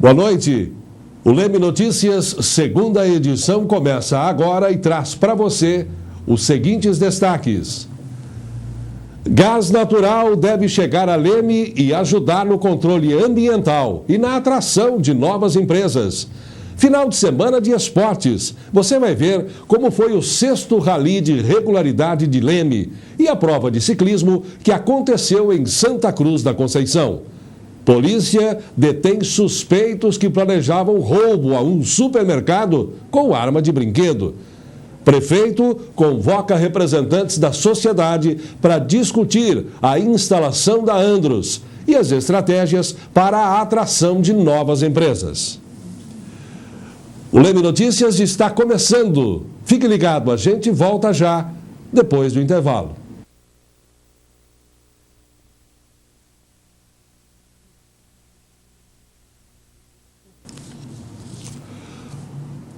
Boa noite. O Leme Notícias, segunda edição, começa agora e traz para você os seguintes destaques. Gás natural deve chegar a Leme e ajudar no controle ambiental e na atração de novas empresas. Final de semana de esportes. Você vai ver como foi o 6º Rally de Regularidade de Leme e a prova de ciclismo que aconteceu em Santa Cruz da Conceição. Polícia detém suspeitos que planejavam roubo a um supermercado com arma de brinquedo. Prefeito convoca representantes da sociedade para discutir a instalação da Andros e as estratégias para a atração de novas empresas. O Leme Notícias está começando. Fique ligado, a gente volta já, depois do intervalo.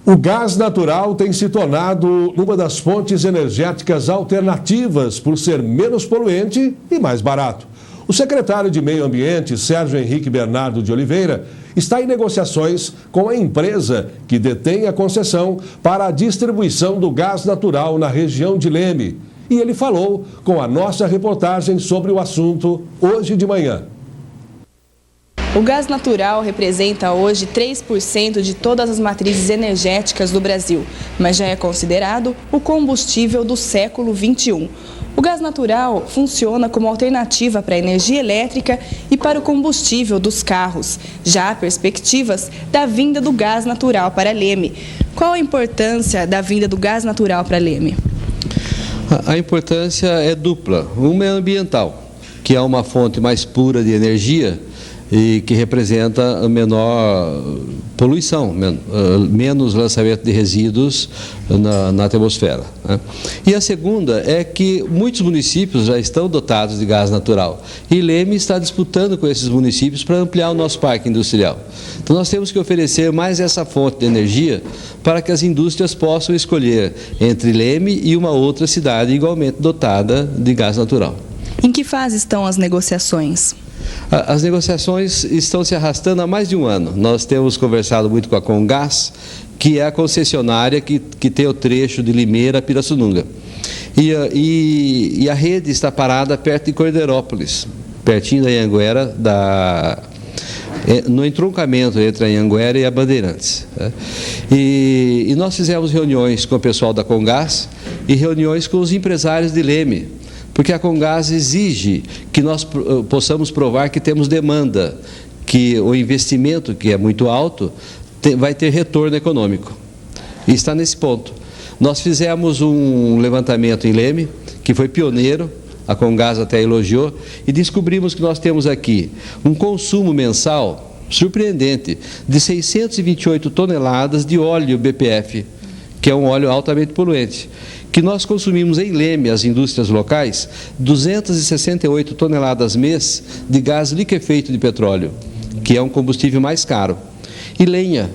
O gás natural tem se tornado uma das fontes energéticas alternativas por ser menos poluente e mais barato. O secretário de Meio Ambiente, Sérgio Henrique Bernardo de Oliveira, está em negociações com a empresa que detém a concessão para a distribuição do gás natural na região de Leme. E ele falou com a nossa reportagem sobre o assunto hoje de manhã. O gás natural representa hoje 3% de todas as matrizes energéticas do Brasil, mas já é considerado o combustível do século XXI. O gás natural funciona como alternativa para a energia elétrica e para o combustível dos carros. Já há perspectivas da vinda do gás natural para Leme. Qual a importância da vinda do gás natural para Leme? A importância é dupla. Uma é ambiental, que é uma fonte mais pura de energia e que representa a menor poluição, menos lançamento de resíduos na atmosfera, né? E a segunda é que muitos municípios já estão dotados de gás natural e Leme está disputando com esses municípios para ampliar o nosso parque industrial. Então nós temos que oferecer mais essa fonte de energia para que as indústrias possam escolher entre Leme e uma outra cidade igualmente dotada de gás natural. Em que fase estão as negociações? As negociações estão se arrastando há mais de um ano. Nós temos conversado muito com a Comgás, que é a concessionária que tem o trecho de Limeira a Pirassununga. E a rede está parada perto de Cordeirópolis, pertinho da Anhanguera, no entroncamento entre a Anhanguera e a Bandeirantes. E nós fizemos reuniões com o pessoal da Comgás e reuniões com os empresários de Leme, porque a Comgás exige que nós possamos provar que temos demanda, que o investimento, que é muito alto, vai ter retorno econômico. E está nesse ponto. Nós fizemos um levantamento em Leme, que foi pioneiro, a Comgás até elogiou, e descobrimos que nós temos aqui um consumo mensal surpreendente de 628 toneladas de óleo BPF, que é um óleo altamente poluente, que nós consumimos em Leme, as indústrias locais, 268 toneladas mês de gás liquefeito de petróleo, que é um combustível mais caro. E lenha,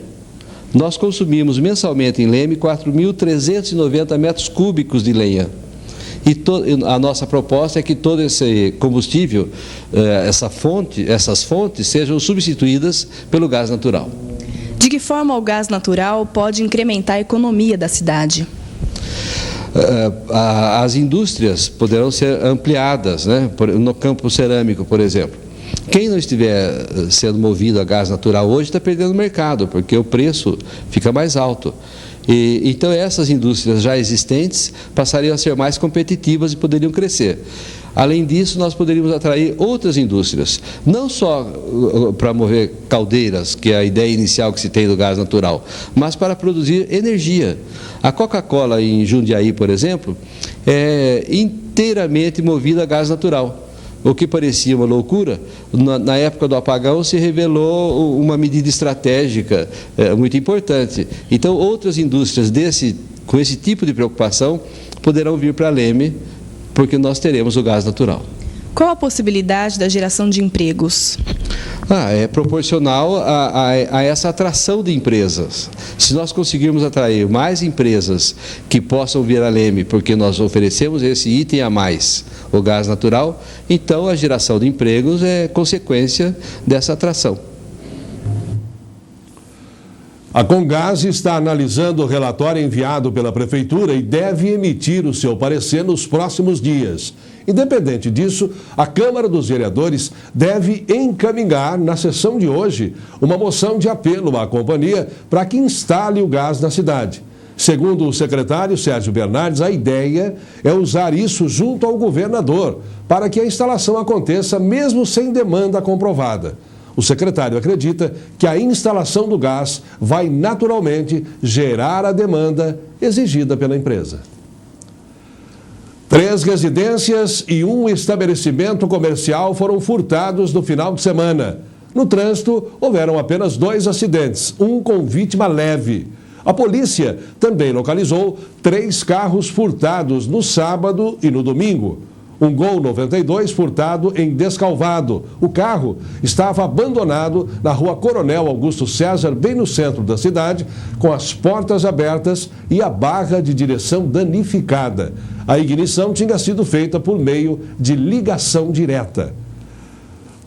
nós consumimos mensalmente em Leme 4.390 metros cúbicos de lenha. E a nossa proposta é que todo esse combustível, essas fontes sejam substituídas pelo gás natural. De que forma o gás natural pode incrementar a economia da cidade? As indústrias poderão ser ampliadas, né? No campo cerâmico, por exemplo. Quem não estiver sendo movido a gás natural hoje está perdendo mercado, porque o preço fica mais alto. Então essas indústrias já existentes passariam a ser mais competitivas e poderiam crescer. Além disso, nós poderíamos atrair outras indústrias, não só para mover caldeiras, que é a ideia inicial que se tem do gás natural, mas para produzir energia. A Coca-Cola em Jundiaí, por exemplo, é inteiramente movida a gás natural. O que parecia uma loucura, na época do apagão se revelou uma medida estratégica muito importante. Então, outras indústrias com esse tipo de preocupação poderão vir para Leme, porque nós teremos o gás natural. Qual a possibilidade da geração de empregos? É proporcional a essa atração de empresas. Se nós conseguirmos atrair mais empresas que possam vir a Leme, porque nós oferecemos esse item a mais, o gás natural, então a geração de empregos é consequência dessa atração. A Comgás está analisando o relatório enviado pela Prefeitura e deve emitir o seu parecer nos próximos dias. Independente disso, a Câmara dos Vereadores deve encaminhar, na sessão de hoje, uma moção de apelo à companhia para que instale o gás na cidade. Segundo o secretário Sérgio Bernardes, a ideia é usar isso junto ao governador, para que a instalação aconteça mesmo sem demanda comprovada. O secretário acredita que a instalação do gás vai naturalmente gerar a demanda exigida pela empresa. 3 residências e um estabelecimento comercial foram furtados no final de semana. No trânsito, houveram apenas 2 acidentes, um com vítima leve. A polícia também localizou 3 carros furtados no sábado e no domingo. Um Gol 92 furtado em Descalvado. O carro estava abandonado na rua Coronel Augusto César, bem no centro da cidade, com as portas abertas e a barra de direção danificada. A ignição tinha sido feita por meio de ligação direta.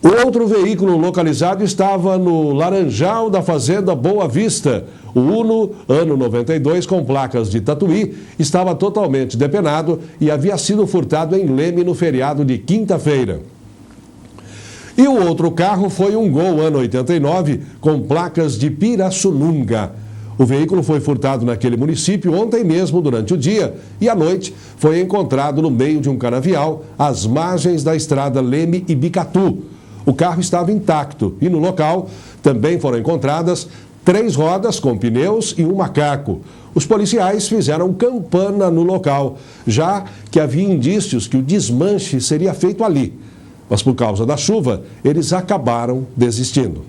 O outro veículo localizado estava no Laranjal da Fazenda Boa Vista. O Uno, ano 92, com placas de Tatuí, estava totalmente depenado e havia sido furtado em Leme no feriado de quinta-feira. E o outro carro foi um Gol, ano 89, com placas de Pirassununga. O veículo foi furtado naquele município ontem mesmo, durante o dia, e à noite foi encontrado no meio de um canavial, às margens da estrada Leme e Bicatu. O carro estava intacto e no local também foram encontradas 3 rodas com pneus e um macaco. Os policiais fizeram campana no local, já que havia indícios que o desmanche seria feito ali. Mas por causa da chuva, eles acabaram desistindo.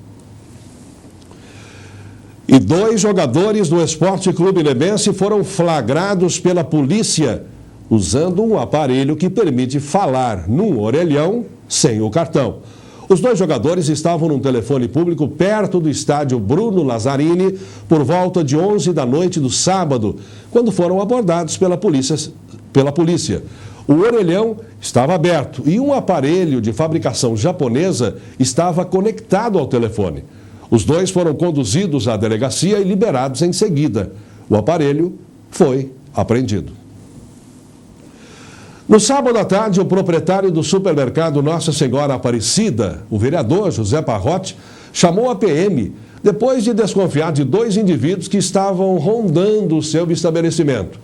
E 2 jogadores do Esporte Clube Lemense foram flagrados pela polícia usando um aparelho que permite falar num orelhão sem o cartão. Os 2 jogadores estavam num telefone público perto do estádio Bruno Lazzarini por volta de 11 da noite do sábado, quando foram abordados pela polícia. O orelhão estava aberto e um aparelho de fabricação japonesa estava conectado ao telefone. Os 2 foram conduzidos à delegacia e liberados em seguida. O aparelho foi apreendido. No sábado à tarde, o proprietário do supermercado Nossa Senhora Aparecida, o vereador José Parrotti, chamou a PM depois de desconfiar de 2 indivíduos que estavam rondando o seu estabelecimento.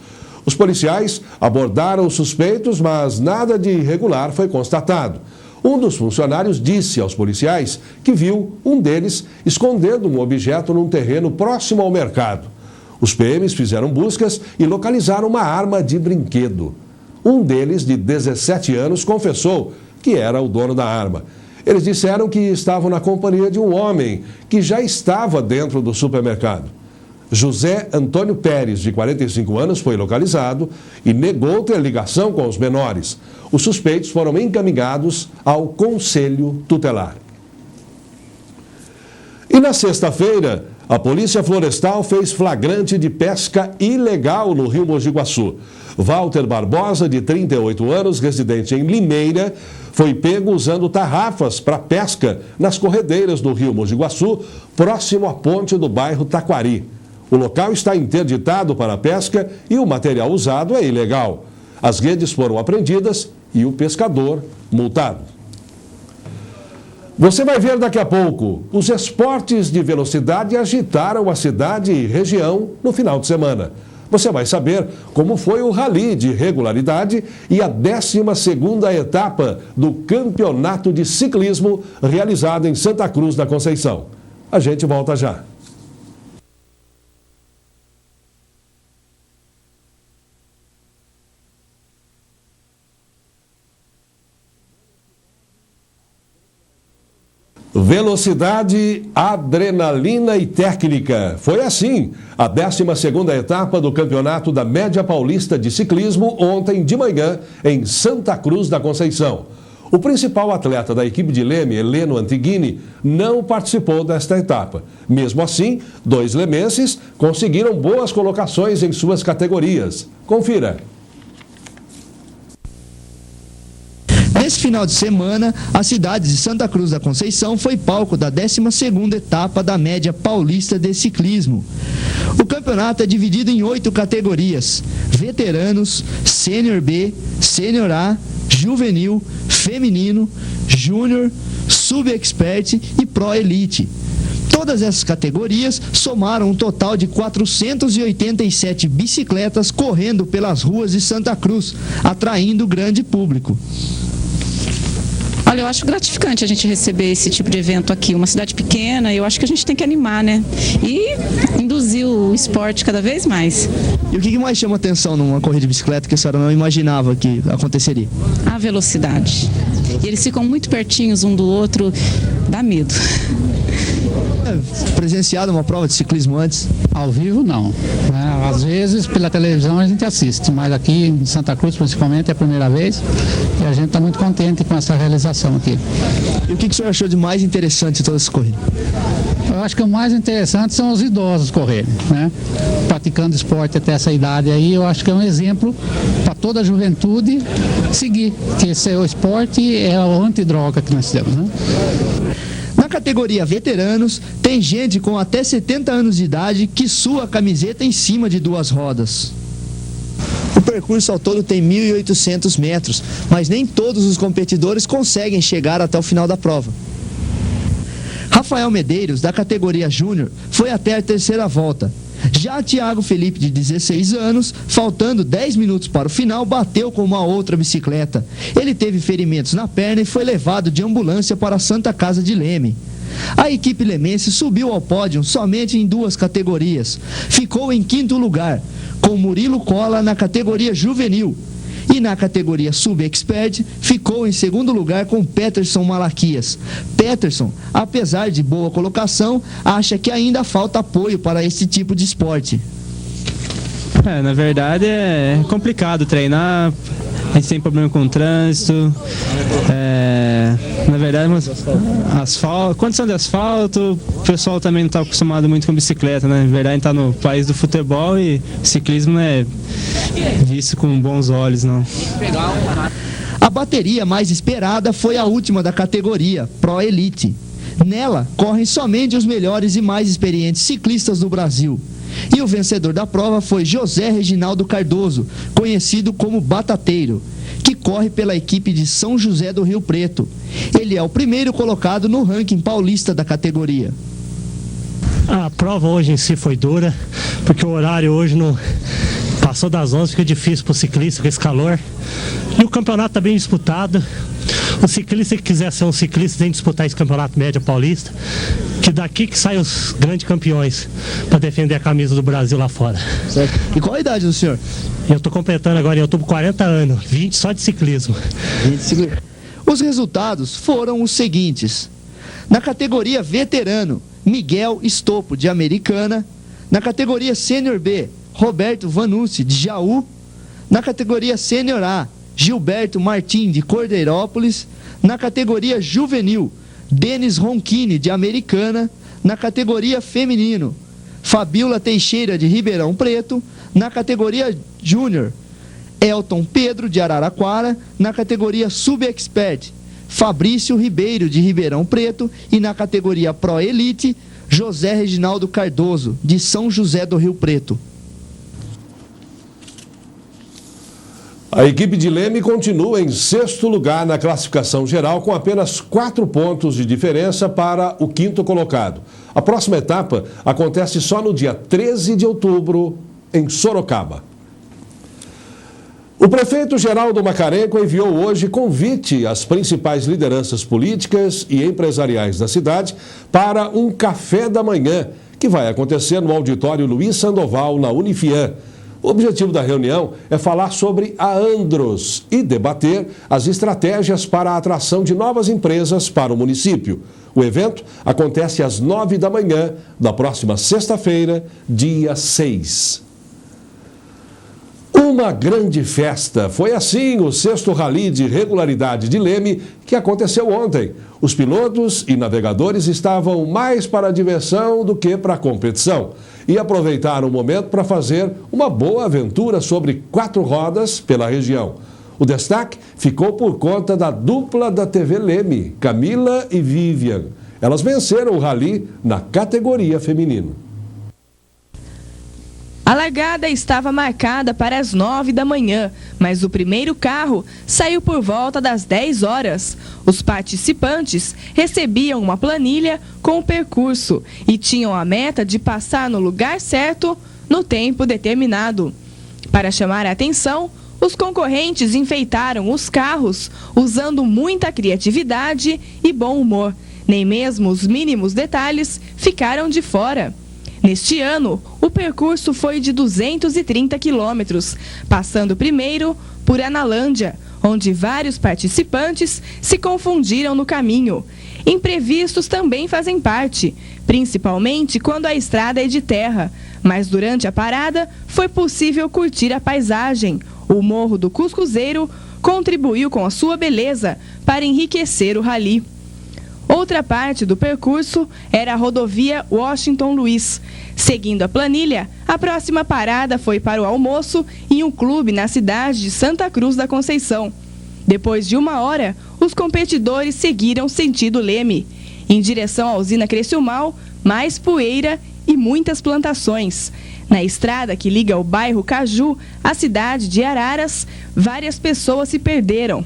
Os policiais abordaram os suspeitos, mas nada de irregular foi constatado. Um dos funcionários disse aos policiais que viu um deles escondendo um objeto num terreno próximo ao mercado. Os PMs fizeram buscas e localizaram uma arma de brinquedo. Um deles, de 17 anos, confessou que era o dono da arma. Eles disseram que estavam na companhia de um homem que já estava dentro do supermercado. José Antônio Pérez, de 45 anos, foi localizado e negou ter ligação com os menores. Os suspeitos foram encaminhados ao Conselho Tutelar. E na sexta-feira, a Polícia Florestal fez flagrante de pesca ilegal no Rio Mogi Guaçu. Walter Barbosa, de 38 anos, residente em Limeira, foi pego usando tarrafas para pesca nas corredeiras do Rio Mogi Guaçu, próximo à ponte do bairro Taquari. O local está interditado para a pesca e o material usado é ilegal. As redes foram apreendidas e o pescador multado. Você vai ver daqui a pouco. Os esportes de velocidade agitaram a cidade e região no final de semana. Você vai saber como foi o rally de regularidade e a 12ª etapa do Campeonato de Ciclismo realizado em Santa Cruz da Conceição. A gente volta já. Velocidade, adrenalina e técnica. Foi assim a 12ª etapa do Campeonato da Média Paulista de Ciclismo ontem de manhã em Santa Cruz da Conceição. O principal atleta da equipe de Leme, Heleno Antiguini, não participou desta etapa. Mesmo assim, 2 lemenses conseguiram boas colocações em suas categorias. Confira. Nesse final de semana, a cidade de Santa Cruz da Conceição foi palco da 12ª etapa da média paulista de ciclismo. O campeonato é dividido em 8 categorias: veteranos, sênior B, sênior A, juvenil, feminino, júnior, sub-expert e pro elite. Todas essas categorias somaram um total de 487 bicicletas correndo pelas ruas de Santa Cruz, atraindo grande público. Olha, eu acho gratificante a gente receber esse tipo de evento aqui. Uma cidade pequena, eu acho que a gente tem que animar, né? E induzir o esporte cada vez mais. E o que mais chama atenção numa corrida de bicicleta que a senhora não imaginava que aconteceria? A velocidade. E eles ficam muito pertinhos um do outro, dá medo. Presenciado uma prova de ciclismo antes? Ao vivo não, às vezes pela televisão a gente assiste, mas aqui em Santa Cruz principalmente é a primeira vez e a gente está muito contente com essa realização aqui. E o que o senhor achou de mais interessante em toda essa corrida? Eu acho que o mais interessante são os idosos correrem, né? Praticando esporte até essa idade aí, eu acho que é um exemplo para toda a juventude seguir, que esse é o esporte, é a antidroga que nós temos, né? Na categoria veteranos, tem gente com até 70 anos de idade que sua a camiseta em cima de 2 rodas. O percurso ao todo tem 1.800 metros, mas nem todos os competidores conseguem chegar até o final da prova. Rafael Medeiros, da categoria júnior, foi até a 3ª volta. Já Thiago Felipe, de 16 anos, faltando 10 minutos para o final, bateu com uma outra bicicleta. Ele teve ferimentos na perna e foi levado de ambulância para a Santa Casa de Leme. A equipe lemense subiu ao pódio somente em 2 categorias. Ficou em 5º lugar, com Murilo Cola na categoria juvenil. E na categoria sub-expert, ficou em 2º lugar com Peterson Malaquias. Peterson, apesar de boa colocação, acha que ainda falta apoio para esse tipo de esporte. Na verdade é complicado treinar, a gente tem problema com o trânsito, na verdade, condição de asfalto, o pessoal também não está acostumado muito com bicicleta, né? Na verdade a gente está no país do futebol e ciclismo não é visto com bons olhos, não. A bateria mais esperada foi a última da categoria, Pro Elite. Nela, correm somente os melhores e mais experientes ciclistas do Brasil. E o vencedor da prova foi José Reginaldo Cardoso, conhecido como Batateiro, que corre pela equipe de São José do Rio Preto. Ele é o primeiro colocado no ranking paulista da categoria. A prova hoje em si foi dura, porque o horário hoje não passou das 11, fica difícil para o ciclista com esse calor. E o campeonato está bem disputado. O ciclista que quiser ser um ciclista tem que disputar esse campeonato médio paulista, que daqui que saem os grandes campeões para defender a camisa do Brasil lá fora. Certo. E qual a idade do senhor? Eu estou completando agora em outubro 40 anos, 20 só de ciclismo. Os resultados foram os seguintes: na categoria veterano, Miguel Estopo, de Americana; na categoria sênior B, Roberto Vanucci, de Jaú; na categoria sênior A, Gilberto Martim, de Cordeirópolis; na categoria juvenil, Denis Ronchini, de Americana; na categoria feminino, Fabiola Teixeira, de Ribeirão Preto; na categoria júnior, Elton Pedro, de Araraquara; na categoria sub-expert, Fabrício Ribeiro, de Ribeirão Preto; e na categoria Pro Elite, José Reginaldo Cardoso, de São José do Rio Preto. A equipe de Leme continua em 6º lugar na classificação geral, com apenas 4 pontos de diferença para o 5º colocado. A próxima etapa acontece só no dia 13 de outubro, em Sorocaba. O prefeito Geraldo Macarenco enviou hoje convite às principais lideranças políticas e empresariais da cidade para um café da manhã, que vai acontecer no auditório Luiz Sandoval, na Unifiam. O objetivo da reunião é falar sobre a Andros e debater as estratégias para a atração de novas empresas para o município. O evento acontece às 9 da manhã da próxima sexta-feira, dia 6. Uma grande festa. Foi assim o 6º Rally de Regularidade de Leme, que aconteceu ontem. Os pilotos e navegadores estavam mais para a diversão do que para a competição e aproveitaram o momento para fazer uma boa aventura sobre 4 rodas pela região. O destaque ficou por conta da dupla da TV Leme, Camila e Vivian. Elas venceram o rally na categoria feminino. A largada estava marcada para as 9 da manhã, mas o primeiro carro saiu por volta das 10 horas. Os participantes recebiam uma planilha com o percurso e tinham a meta de passar no lugar certo no tempo determinado. Para chamar a atenção, os concorrentes enfeitaram os carros usando muita criatividade e bom humor. Nem mesmo os mínimos detalhes ficaram de fora. Neste ano, o percurso foi de 230 quilômetros, passando primeiro por Analândia, onde vários participantes se confundiram no caminho. Imprevistos também fazem parte, principalmente quando a estrada é de terra, mas durante a parada foi possível curtir a paisagem. O Morro do Cuscuzeiro contribuiu com a sua beleza para enriquecer o rally. Outra parte do percurso era a rodovia Washington Luiz. Seguindo a planilha, a próxima parada foi para o almoço em um clube na cidade de Santa Cruz da Conceição. Depois de 1 hora, os competidores seguiram sentido Leme. Em direção à usina Criciúmal, mais poeira e muitas plantações. Na estrada que liga o bairro Caju à cidade de Araras, várias pessoas se perderam.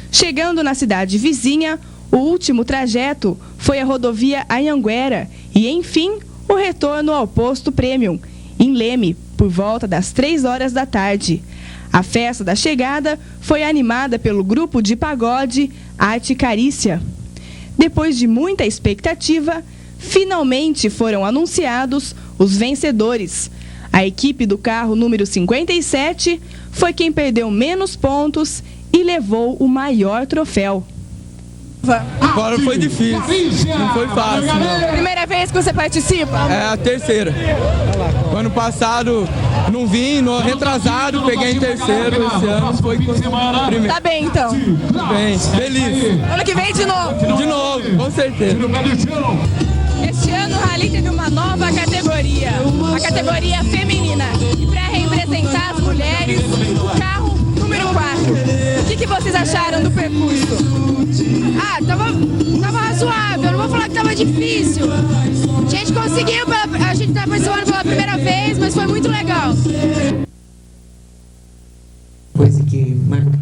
Chegando na cidade vizinha, o último trajeto foi a rodovia Anhanguera e, enfim, o retorno ao posto Premium, em Leme, por volta das 3 horas da tarde. A festa da chegada foi animada pelo grupo de pagode Arte Carícia. Depois de muita expectativa, finalmente foram anunciados os vencedores. A equipe do carro número 57 foi quem perdeu menos pontos e levou o maior troféu. Agora foi difícil, não foi fácil. Não. Primeira vez que você participa? É a terceira. O ano passado não vim, no retrasado peguei em terceiro, esse ano foi primeiro. Tá bem então? Tá bem, feliz. Ano que vem de novo? De novo, com certeza. Este ano o rally teve uma nova categoria, a categoria feminina. E para representar as mulheres, o carro número 4. O que vocês acharam do percurso? Tava razoável, eu não vou falar que tava difícil. A gente conseguiu, a gente tá participando pela primeira vez, mas foi muito legal. Coisa que marca.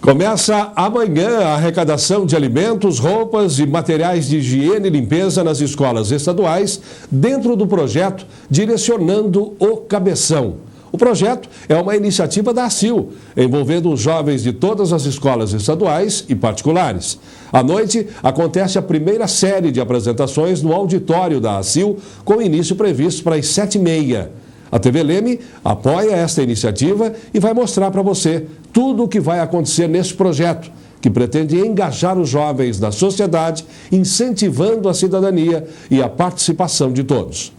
Começa amanhã a arrecadação de alimentos, roupas e materiais de higiene e limpeza nas escolas estaduais, dentro do projeto Direcionando o Cabeção. O projeto é uma iniciativa da ACIL, envolvendo os jovens de todas as escolas estaduais e particulares. À noite, acontece a primeira série de apresentações no auditório da ACIL, com início previsto para as 7h30. A TV Leme apoia esta iniciativa e vai mostrar para você tudo o que vai acontecer nesse projeto, que pretende engajar os jovens na sociedade, incentivando a cidadania e a participação de todos.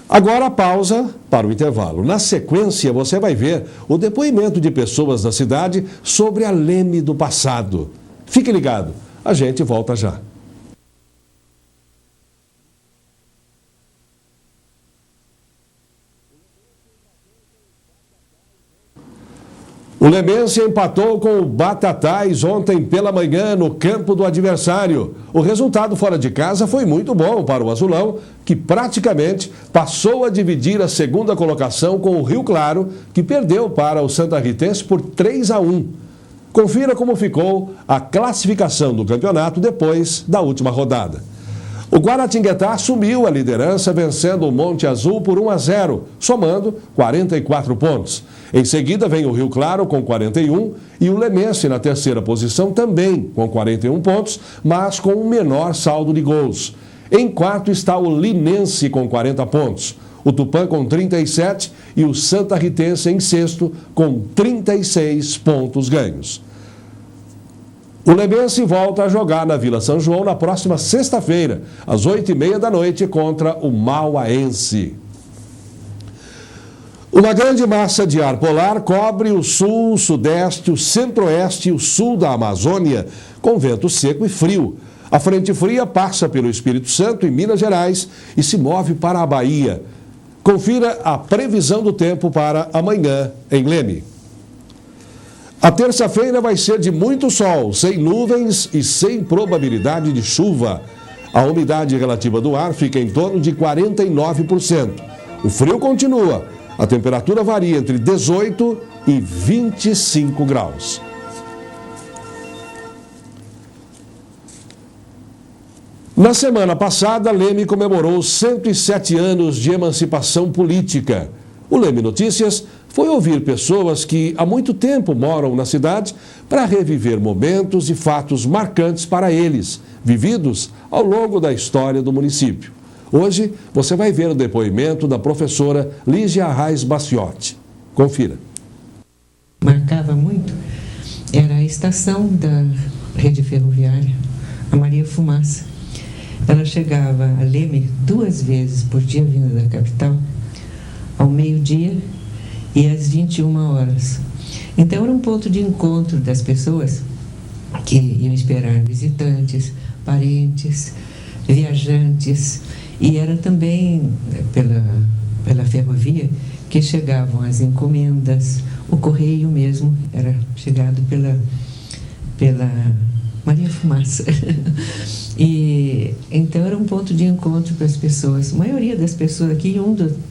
Agora a pausa para o intervalo. Na sequência, você vai ver o depoimento de pessoas da cidade sobre a Leme do passado. Fique ligado, a gente volta já. O Lemense empatou com o Batatais ontem pela manhã no campo do adversário. O resultado fora de casa foi muito bom para o Azulão, que praticamente passou a dividir a segunda colocação com o Rio Claro, que perdeu para o Santarritense por 3-1. Confira como ficou a classificação do campeonato depois da última rodada. O Guaratinguetá assumiu a liderança, vencendo o Monte Azul por 1-0, somando 44 pontos. Em seguida vem o Rio Claro com 41 e o Lemense na terceira posição também com 41 pontos, mas com um menor saldo de gols. Em quarto está o Linense com 40 pontos, o Tupã com 37 e o Santarritense em sexto com 36 pontos ganhos. O Lemense volta a jogar na Vila São João na próxima sexta-feira, às 8h30 da noite, contra o Mauaense. Uma grande massa de ar polar cobre o sul, o sudeste, o centro-oeste e o sul da Amazônia, com vento seco e frio. A frente fria passa pelo Espírito Santo e Minas Gerais e se move para a Bahia. Confira a previsão do tempo para amanhã em Leme. A terça-feira vai ser de muito sol, sem nuvens e sem probabilidade de chuva. A umidade relativa do ar fica em torno de 49%. O frio continua. A temperatura varia entre 18 e 25 graus. Na semana passada, Leme comemorou 107 anos de emancipação política. O Leme Notícias foi ouvir pessoas que há muito tempo moram na cidade para reviver momentos e fatos marcantes para eles, vividos ao longo da história do município. Hoje, você vai ver o depoimento da professora Lígia Arraes Baciotti. Confira. Marcava muito, era a estação da rede ferroviária, a Maria Fumaça. Ela chegava a Leme 2 vezes por dia vindo da capital, ao meio-dia e às 21 horas. Então era um ponto de encontro das pessoas que iam esperar visitantes, parentes, viajantes, e era também pela ferrovia que chegavam as encomendas, o correio mesmo era chegado pela Maria Fumaça. E então era um ponto de encontro para as pessoas, a maioria das pessoas aqui,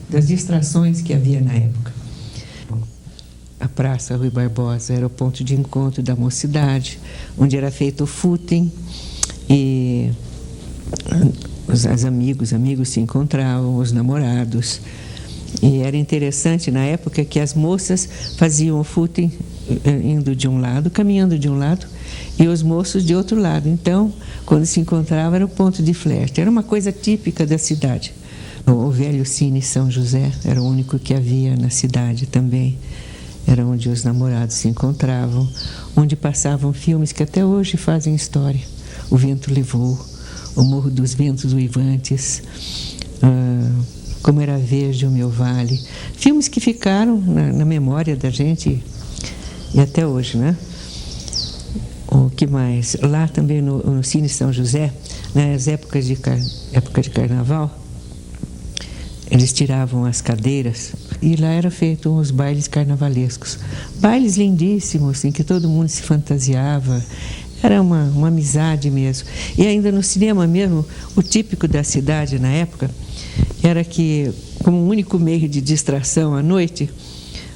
das distrações que havia na época. A Praça Rui Barbosa era o ponto de encontro da mocidade, onde era feito o footing e os amigos se encontravam, os namorados. E era interessante na época que as moças faziam o footing indo de um lado, caminhando de um lado, e os moços de outro lado. Então, quando se encontravam, era o ponto de flerte. Era uma coisa típica da cidade. O velho Cine São José era o único que havia na cidade também. Era onde os namorados se encontravam, onde passavam filmes que até hoje fazem história. O Vento Levou, O Morro dos Ventos Uivantes, Como Era Verde o Meu Vale. Filmes que ficaram na memória da gente e até hoje, né? O que mais? Lá também no Cine São José, nas épocas de carnaval, eles tiravam as cadeiras e lá era feito os bailes carnavalescos. Bailes lindíssimos, em que todo mundo se fantasiava. Era uma amizade mesmo. E ainda no cinema mesmo, o típico da cidade na época era que, como um único meio de distração à noite,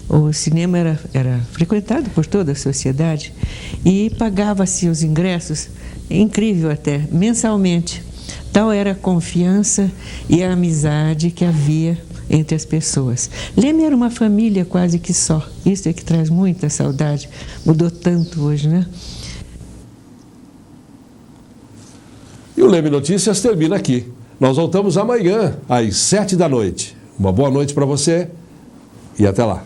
o cinema era frequentado por toda a sociedade e pagava-se os ingressos, incrível até, mensalmente. Tal era a confiança e a amizade que havia entre as pessoas. Leme era uma família quase que só. Isso é que traz muita saudade. Mudou tanto hoje, né? E o Leme Notícias termina aqui. Nós voltamos amanhã, às 7 da noite. Uma boa noite para você e até lá.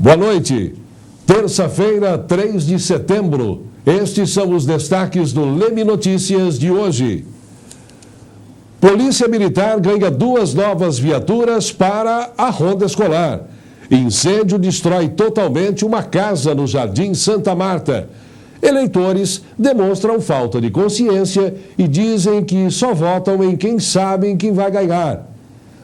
Boa noite. Terça-feira, 3 de setembro. Estes são os destaques do Leme Notícias de hoje. Polícia Militar ganha 2 novas viaturas para a ronda escolar. Incêndio destrói totalmente uma casa no Jardim Santa Marta. Eleitores demonstram falta de consciência e dizem que só votam em quem sabem quem vai ganhar.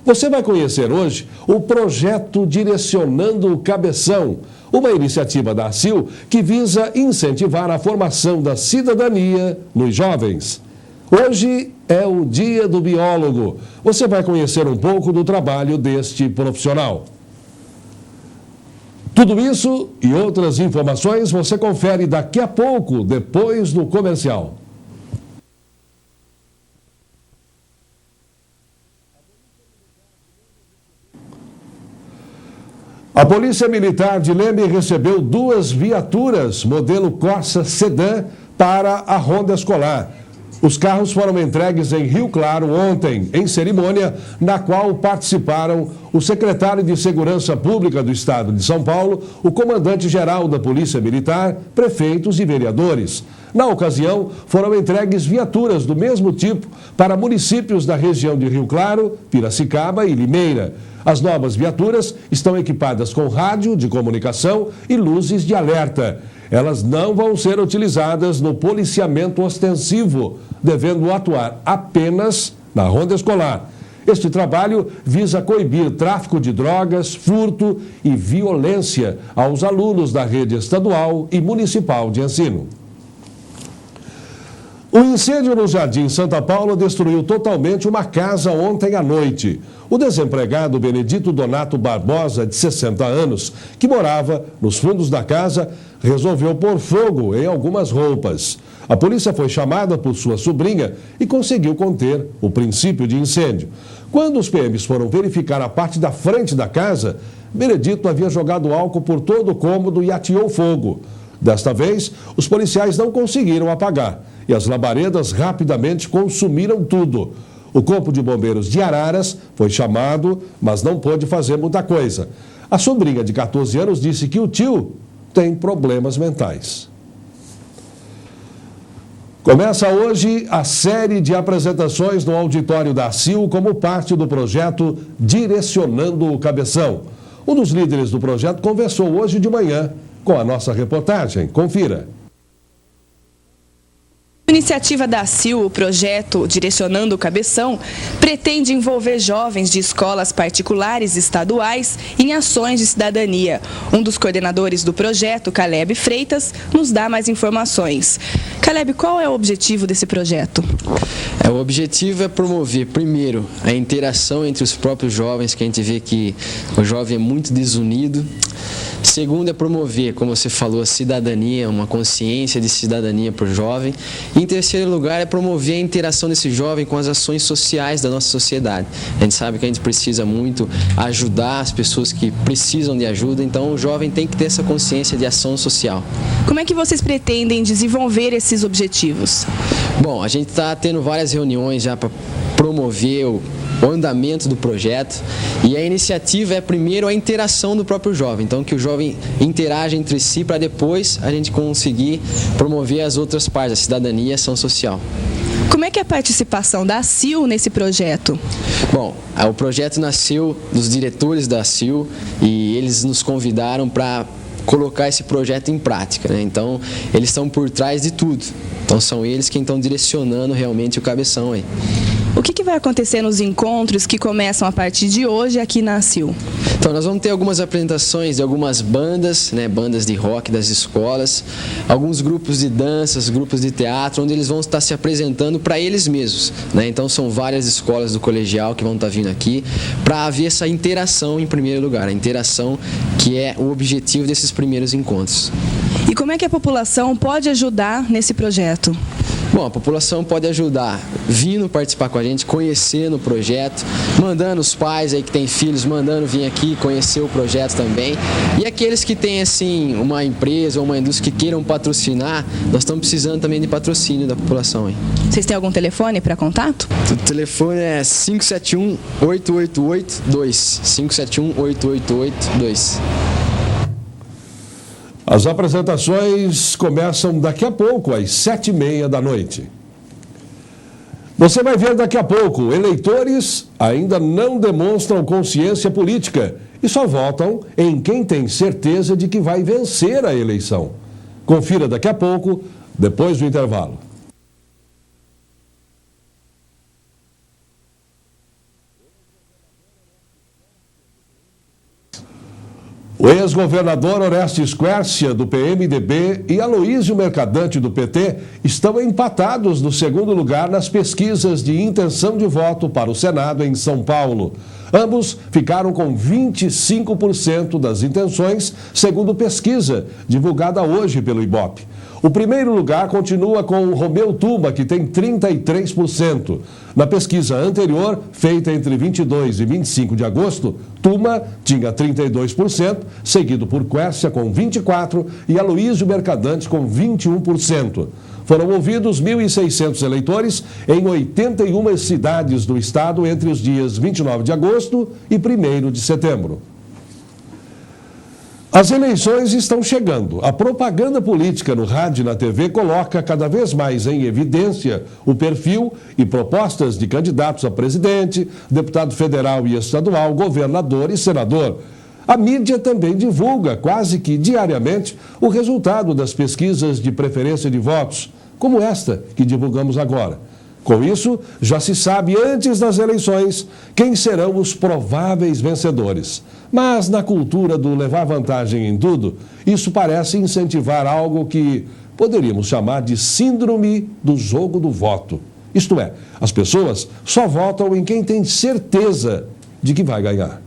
Você vai conhecer hoje o projeto Direcionando o Cabeção, uma iniciativa da ACIL que visa incentivar a formação da cidadania nos jovens. Hoje é o Dia do Biólogo. Você vai conhecer um pouco do trabalho deste profissional. Tudo isso e outras informações você confere daqui a pouco, depois do comercial. A Polícia Militar de Leme recebeu 2 viaturas modelo Corsa Sedã para a ronda escolar. Os carros foram entregues em Rio Claro ontem, em cerimônia na qual participaram o secretário de Segurança Pública do Estado de São Paulo, o comandante-geral da Polícia Militar, prefeitos e vereadores. Na ocasião, foram entregues viaturas do mesmo tipo para municípios da região de Rio Claro, Piracicaba e Limeira. As novas viaturas estão equipadas com rádio de comunicação e luzes de alerta. Elas não vão ser utilizadas no policiamento ostensivo, devendo atuar apenas na ronda escolar. Este trabalho visa coibir tráfico de drogas, furto e violência aos alunos da rede estadual e municipal de ensino. O incêndio no Jardim Santa Paula destruiu totalmente uma casa ontem à noite. O desempregado Benedito Donato Barbosa, de 60 anos, que morava nos fundos da casa, resolveu pôr fogo em algumas roupas. A polícia foi chamada por sua sobrinha e conseguiu conter o princípio de incêndio. Quando os PMs foram verificar a parte da frente da casa, Benedito havia jogado álcool por todo o cômodo e ateou fogo. Desta vez, os policiais não conseguiram apagar e as labaredas rapidamente consumiram tudo. O Corpo de Bombeiros de Araras foi chamado, mas não pôde fazer muita coisa. A sobrinha de 14 anos disse que o tio tem problemas mentais. Começa hoje a série de apresentações no auditório da ACIL como parte do projeto Direcionando o Cabeção. Um dos líderes do projeto conversou hoje de manhã com a nossa reportagem. Confira. A iniciativa da ACIL, o projeto Direcionando o Cabeção, pretende envolver jovens de escolas particulares e estaduais em ações de cidadania. Um dos coordenadores do projeto, Caleb Freitas, nos dá mais informações. Caleb, qual é o objetivo desse projeto? O objetivo é promover, primeiro, a interação entre os próprios jovens, que a gente vê que o jovem é muito desunido. Segundo, é promover, como você falou, a cidadania, uma consciência de cidadania para o jovem. E, em terceiro lugar, é promover a interação desse jovem com as ações sociais da nossa sociedade. A gente sabe que a gente precisa muito ajudar as pessoas que precisam de ajuda, então o jovem tem que ter essa consciência de ação social. Como é que vocês pretendem desenvolver esses objetivos? Bom, a gente está tendo várias reuniões já para promover o andamento do projeto, e a iniciativa é primeiro a interação do próprio jovem, então que o jovem interaja entre si para depois a gente conseguir promover as outras partes, a cidadania e a ação social. Como é que é a participação da ACIL nesse projeto? Bom, o projeto nasceu dos diretores da ACIL e eles nos convidaram para colocar esse projeto em prática, né? Então, eles estão por trás de tudo. Então, são eles quem estão direcionando realmente o cabeção aí. O que vai acontecer nos encontros que começam a partir de hoje aqui na ACIL? Então, nós vamos ter algumas apresentações de algumas bandas, né, bandas de rock das escolas, alguns grupos de danças, grupos de teatro, onde eles vão estar se apresentando para eles mesmos, né? Então, são várias escolas do colegial que vão estar vindo aqui para haver essa interação em primeiro lugar, a interação que é o objetivo desses primeiros encontros. E como é que a população pode ajudar nesse projeto? Bom, a população pode ajudar vindo participar com a gente, conhecendo o projeto, mandando os pais aí que têm filhos, mandando vir aqui conhecer o projeto também. E aqueles que têm assim uma empresa ou uma indústria que queiram patrocinar, nós estamos precisando também de patrocínio da população aí. Vocês têm algum telefone para contato? O telefone é 571-888-2. 571-888-2. As apresentações começam daqui a pouco, às 7h30 da noite. Você vai ver daqui a pouco, eleitores ainda não demonstram consciência política e só votam em quem tem certeza de que vai vencer a eleição. Confira daqui a pouco, depois do intervalo. O ex-governador Orestes Quércia, do PMDB, e Aloísio Mercadante, do PT, estão empatados no segundo lugar nas pesquisas de intenção de voto para o Senado em São Paulo. Ambos ficaram com 25% das intenções, segundo pesquisa divulgada hoje pelo IBOP. O primeiro lugar continua com o Romeu Tuma, que tem 33%. Na pesquisa anterior, feita entre 22 e 25 de agosto, Tuma tinha 32%, seguido por Quércia com 24% e Aloísio Mercadante com 21%. Foram ouvidos 1.600 eleitores em 81 cidades do estado entre os dias 29 de agosto e 1º de setembro. As eleições estão chegando. A propaganda política no rádio e na TV coloca cada vez mais em evidência o perfil e propostas de candidatos a presidente, deputado federal e estadual, governador e senador. A mídia também divulga, quase que diariamente, o resultado das pesquisas de preferência de votos, como esta que divulgamos agora. Com isso, já se sabe antes das eleições quem serão os prováveis vencedores. Mas na cultura do levar vantagem em tudo, isso parece incentivar algo que poderíamos chamar de síndrome do jogo do voto. Isto é, as pessoas só votam em quem tem certeza de que vai ganhar.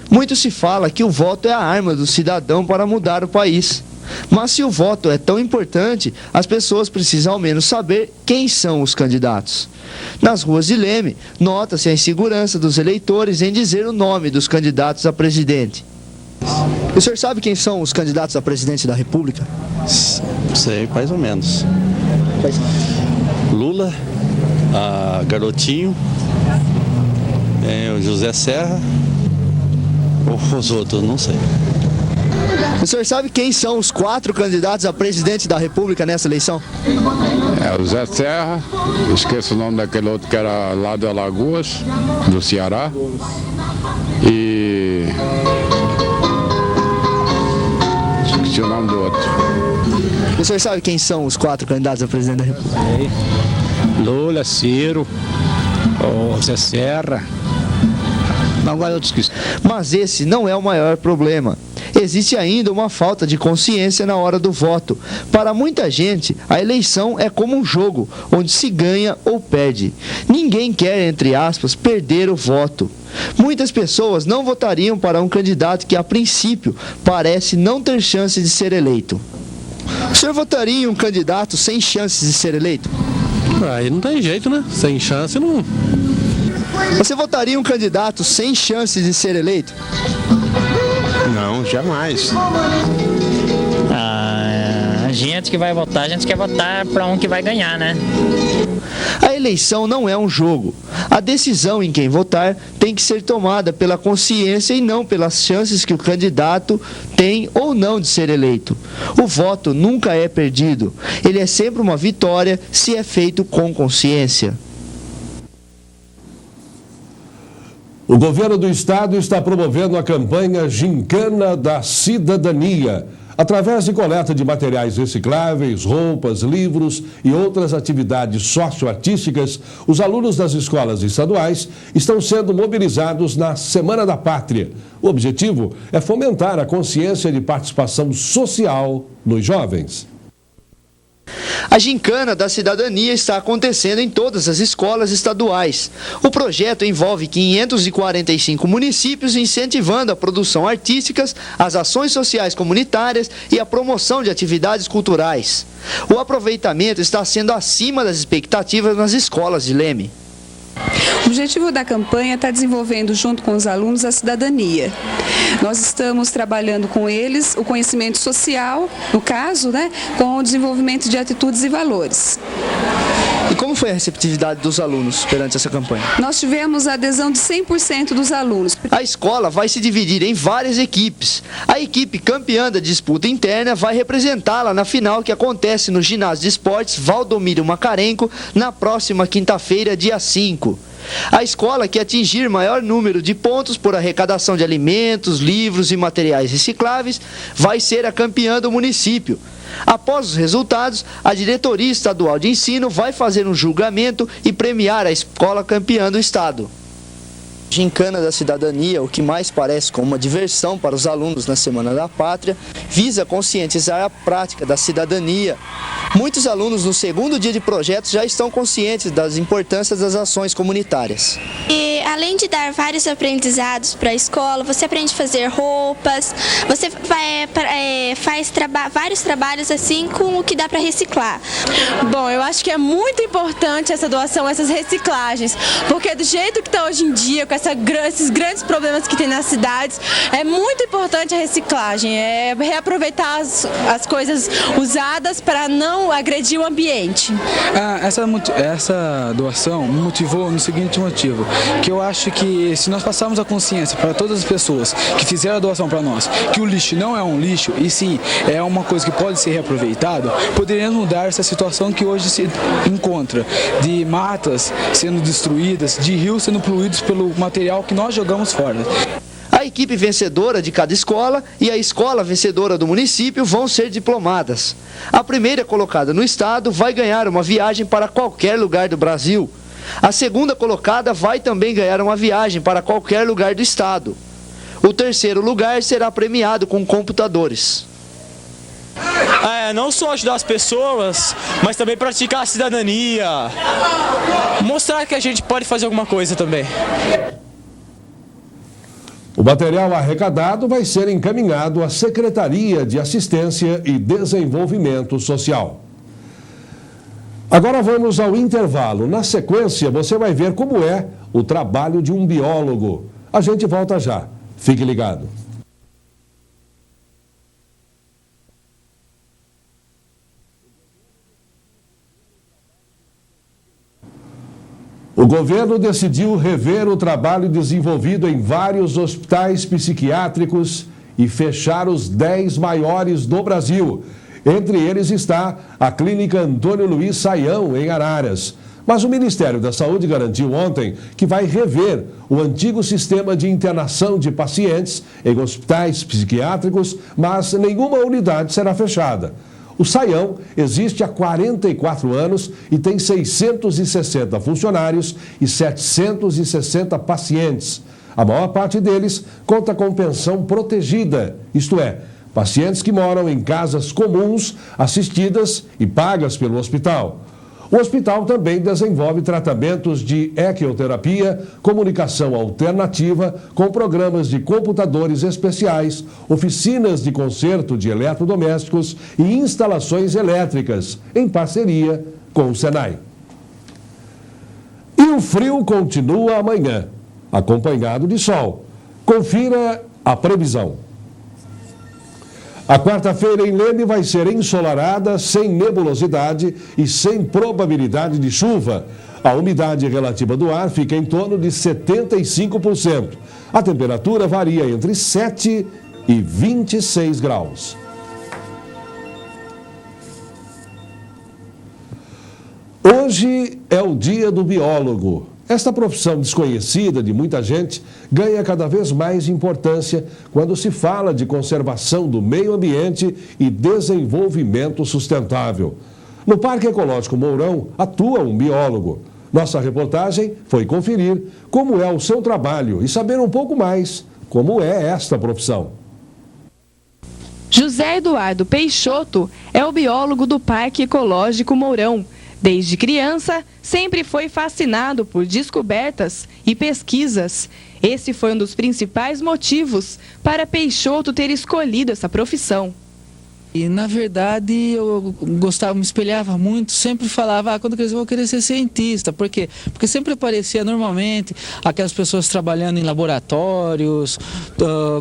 Muito se fala que o voto é a arma do cidadão para mudar o país. Mas se o voto é tão importante, as pessoas precisam ao menos saber quem são os candidatos. Nas ruas de Leme, nota-se a insegurança dos eleitores em dizer o nome dos candidatos a presidente. O senhor sabe quem são os candidatos a presidente da República? Sei, mais ou menos. Lula, a Garotinho, o José Serra, ou os outros, não sei. O senhor sabe quem são os 4 candidatos a presidente da República nessa eleição? O Zé Serra, esqueço o nome daquele outro que era lá de Alagoas, do Ceará. E esqueci o nome do outro. O senhor sabe quem são os 4 candidatos a presidente da República? Lula, Ciro, o Zé Serra. Não, agora eu esqueci. Mas esse não é o maior problema. Existe ainda uma falta de consciência na hora do voto. Para muita gente, a eleição é como um jogo, onde se ganha ou perde. Ninguém quer, entre aspas, perder o voto. Muitas pessoas não votariam para um candidato que, a princípio, parece não ter chance de ser eleito. O senhor votaria em um candidato sem chances de ser eleito? Aí não tem jeito, né? Sem chance não. Você votaria em um candidato sem chance de ser eleito? Não, jamais. A gente que vai votar, a gente quer votar para um que vai ganhar, né? A eleição não é um jogo. A decisão em quem votar tem que ser tomada pela consciência e não pelas chances que o candidato tem ou não de ser eleito. O voto nunca é perdido. Ele é sempre uma vitória se é feito com consciência. O governo do estado está promovendo a campanha Gincana da Cidadania. Através de coleta de materiais recicláveis, roupas, livros e outras atividades socioartísticas, os alunos das escolas estaduais estão sendo mobilizados na Semana da Pátria. O objetivo é fomentar a consciência de participação social nos jovens. A Gincana da Cidadania está acontecendo em todas as escolas estaduais. O projeto envolve 545 municípios incentivando a produção artística, as ações sociais comunitárias e a promoção de atividades culturais. O aproveitamento está sendo acima das expectativas nas escolas de Leme. O objetivo da campanha está desenvolvendo, junto com os alunos, a cidadania. Nós estamos trabalhando com eles o conhecimento social, no caso, com o desenvolvimento de atitudes e valores. E como foi a receptividade dos alunos perante essa campanha? Nós tivemos a adesão de 100% dos alunos. A escola vai se dividir em várias equipes. A equipe campeã da disputa interna vai representá-la na final que acontece no Ginásio de Esportes Valdomiro Macarenco na próxima quinta-feira, dia 5. A escola que atingir maior número de pontos por arrecadação de alimentos, livros e materiais recicláveis vai ser a campeã do município. Após os resultados, a Diretoria Estadual de Ensino vai fazer um julgamento e premiar a escola campeã do estado. Gincana da Cidadania, o que mais parece com uma diversão para os alunos na Semana da Pátria, visa conscientizar a prática da cidadania. Muitos alunos no segundo dia de projetos já estão conscientes das importâncias das ações comunitárias. E além de dar vários aprendizados para a escola, você aprende a fazer roupas, você faz vários trabalhos assim com o que dá para reciclar. Bom, eu acho que é muito importante essa doação, essas reciclagens, porque do jeito que está hoje em dia, com esses grandes problemas que tem nas cidades, é muito importante a reciclagem, é reaproveitar as coisas usadas para não agredir o ambiente. Essa doação me motivou no seguinte motivo, que eu acho que se nós passarmos a consciência para todas as pessoas que fizeram a doação para nós, que o lixo não é um lixo e sim é uma coisa que pode ser reaproveitado, poderíamos mudar essa situação que hoje se encontra, de matas sendo destruídas, de rios sendo poluídos pelo material que nós jogamos fora. A equipe vencedora de cada escola e a escola vencedora do município vão ser diplomadas. A primeira colocada no estado vai ganhar uma viagem para qualquer lugar do Brasil. A segunda colocada vai também ganhar uma viagem para qualquer lugar do estado. O terceiro lugar será premiado com computadores. Não só ajudar as pessoas, mas também praticar a cidadania. Mostrar que a gente pode fazer alguma coisa também. O material arrecadado vai ser encaminhado à Secretaria de Assistência e Desenvolvimento Social. Agora vamos ao intervalo. Na sequência, você vai ver como é o trabalho de um biólogo. A gente volta já. Fique ligado. O governo decidiu rever o trabalho desenvolvido em vários hospitais psiquiátricos e fechar os 10 maiores do Brasil. Entre eles está a Clínica Antônio Luiz Saião, em Araras. Mas o Ministério da Saúde garantiu ontem que vai rever o antigo sistema de internação de pacientes em hospitais psiquiátricos, mas nenhuma unidade será fechada. O Saião existe há 44 anos e tem 660 funcionários e 760 pacientes. A maior parte deles conta com pensão protegida, isto é, pacientes que moram em casas comuns, assistidas e pagas pelo hospital. O hospital também desenvolve tratamentos de equioterapia, comunicação alternativa, com programas de computadores especiais, oficinas de conserto de eletrodomésticos e instalações elétricas, em parceria com o Senai. E o frio continua amanhã, acompanhado de sol. Confira a previsão. A quarta-feira em Leme vai ser ensolarada, sem nebulosidade e sem probabilidade de chuva. A umidade relativa do ar fica em torno de 75%. A temperatura varia entre 7 e 26 graus. Hoje é o dia do biólogo. Esta profissão desconhecida de muita gente ganha cada vez mais importância quando se fala de conservação do meio ambiente e desenvolvimento sustentável. No Parque Ecológico Mourão atua um biólogo. Nossa reportagem foi conferir como é o seu trabalho e saber um pouco mais como é esta profissão. José Eduardo Peixoto é o biólogo do Parque Ecológico Mourão. Desde criança, sempre foi fascinado por descobertas e pesquisas. Esse foi um dos principais motivos para Peixoto ter escolhido essa profissão. E, na verdade, eu gostava, me espelhava muito, sempre falava, quando crescer eu vou querer ser cientista. Por quê? Porque sempre aparecia normalmente aquelas pessoas trabalhando em laboratórios,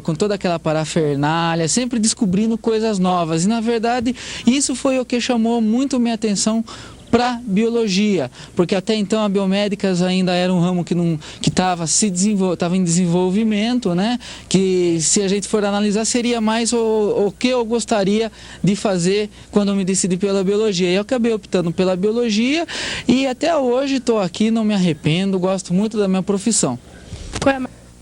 com toda aquela parafernália, sempre descobrindo coisas novas. E, na verdade, isso foi o que chamou muito minha atenção para biologia, porque até então a biomédicas ainda era um ramo que estava em desenvolvimento, né? Que se a gente for analisar seria mais o que eu gostaria de fazer quando eu me decidi pela biologia. E eu acabei optando pela biologia e até hoje estou aqui, não me arrependo, gosto muito da minha profissão.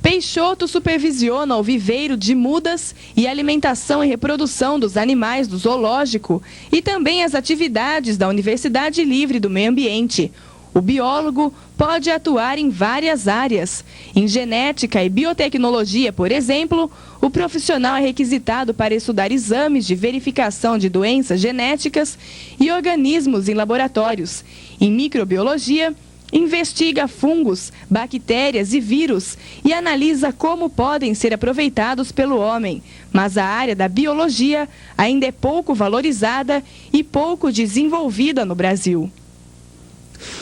Peixoto supervisiona o viveiro de mudas e alimentação e reprodução dos animais do zoológico e também as atividades da Universidade Livre do Meio Ambiente. O biólogo pode atuar em várias áreas. Em genética e biotecnologia, por exemplo, o profissional é requisitado para estudar exames de verificação de doenças genéticas e organismos em laboratórios. Em microbiologia, investiga fungos, bactérias e vírus e analisa como podem ser aproveitados pelo homem. Mas a área da biologia ainda é pouco valorizada e pouco desenvolvida no Brasil.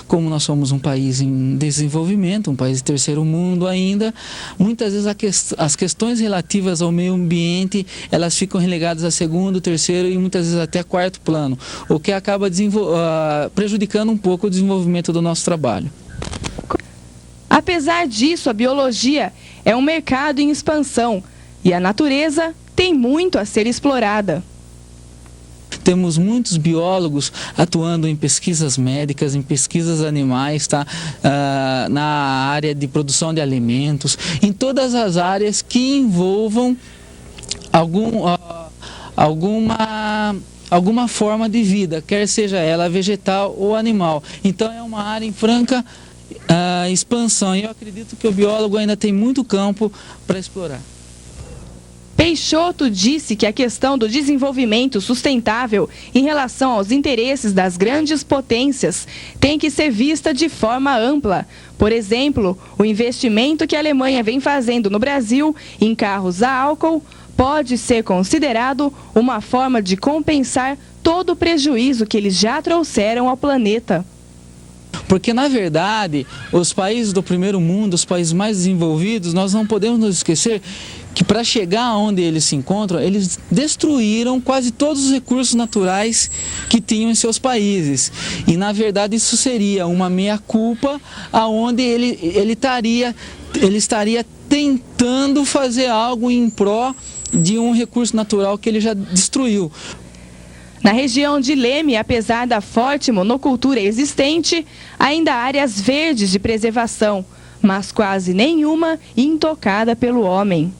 Como nós somos um país em desenvolvimento, um país de terceiro mundo ainda, muitas vezes as questões relativas ao meio ambiente, elas ficam relegadas a segundo, terceiro e muitas vezes até quarto plano, o que acaba prejudicando um pouco o desenvolvimento do nosso trabalho. Apesar disso, a biologia é um mercado em expansão e a natureza tem muito a ser explorada. Temos muitos biólogos atuando em pesquisas médicas, em pesquisas animais, tá? Na área de produção de alimentos, em todas as áreas que envolvam alguma forma de vida, quer seja ela vegetal ou animal. Então é uma área em franca expansão e eu acredito que o biólogo ainda tem muito campo para explorar. Peixoto disse que a questão do desenvolvimento sustentável em relação aos interesses das grandes potências tem que ser vista de forma ampla. Por exemplo, o investimento que a Alemanha vem fazendo no Brasil em carros a álcool pode ser considerado uma forma de compensar todo o prejuízo que eles já trouxeram ao planeta. Porque, na verdade, os países do primeiro mundo, os países mais desenvolvidos, nós não podemos nos esquecer que para chegar onde eles se encontram, eles destruíram quase todos os recursos naturais que tinham em seus países. E, na verdade, isso seria uma meia-culpa aonde ele estaria tentando fazer algo em pró de um recurso natural que ele já destruiu. Na região de Leme, apesar da forte monocultura existente, ainda há áreas verdes de preservação, mas quase nenhuma intocada pelo homem.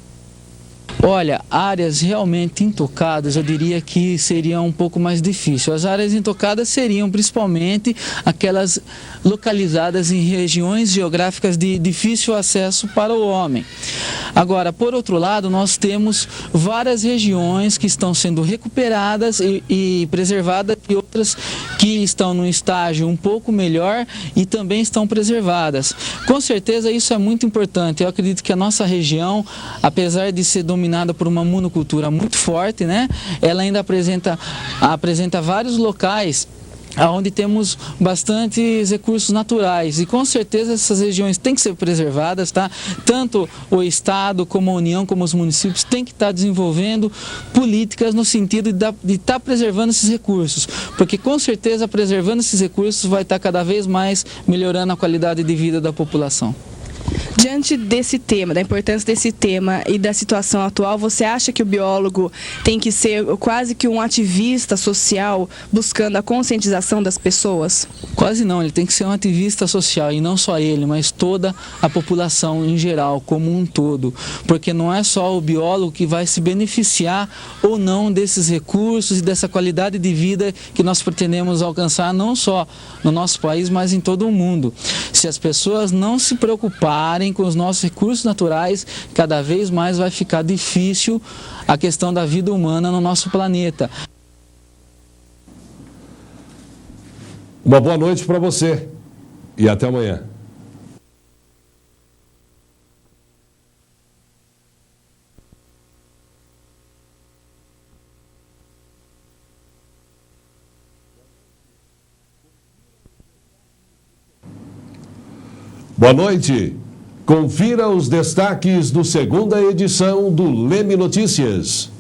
Olha, áreas realmente intocadas, eu diria que seria um pouco mais difícil. As áreas intocadas seriam principalmente aquelas localizadas em regiões geográficas de difícil acesso para o homem. Agora, por outro lado, nós temos várias regiões que estão sendo recuperadas e preservadas e outras que estão num estágio um pouco melhor e também estão preservadas. Com certeza isso é muito importante. Eu acredito que a nossa região, apesar de ser dominada por uma monocultura muito forte, né, ela ainda apresenta vários locais onde temos bastantes recursos naturais e com certeza essas regiões têm que ser preservadas, tá? Tanto o Estado como a União, como os municípios têm que estar desenvolvendo políticas no sentido de estar preservando esses recursos, porque com certeza preservando esses recursos vai estar cada vez mais melhorando a qualidade de vida da população. Diante desse tema, da importância desse tema e da situação atual, você acha que o biólogo tem que ser quase que um ativista social buscando a conscientização das pessoas? Quase não, ele tem que ser um ativista social e não só ele, mas toda a população em geral, como um todo, porque não é só o biólogo que vai se beneficiar ou não desses recursos e dessa qualidade de vida que nós pretendemos alcançar não só no nosso país, mas em todo o mundo. Se as pessoas não se preocuparem com os nossos recursos naturais, cada vez mais vai ficar difícil a questão da vida humana no nosso planeta. Uma boa noite para você e até amanhã. Boa noite. Confira os destaques do segunda edição do Leme Notícias.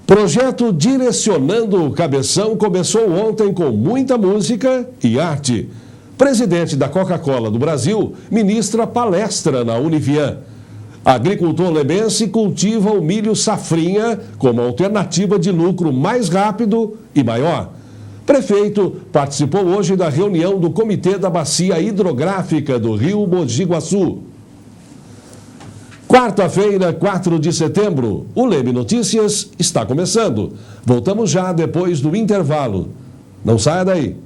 Projeto Direcionando o Cabeção começou ontem com muita música e arte. Presidente da Coca-Cola do Brasil ministra palestra na Univian. Agricultor lemense cultiva o milho safrinha como alternativa de lucro mais rápido e maior. Prefeito participou hoje da reunião do Comitê da Bacia Hidrográfica do Rio Mogi Guaçu. Quarta-feira, 4 de setembro, o Leme Notícias está começando. Voltamos já depois do intervalo. Não saia daí.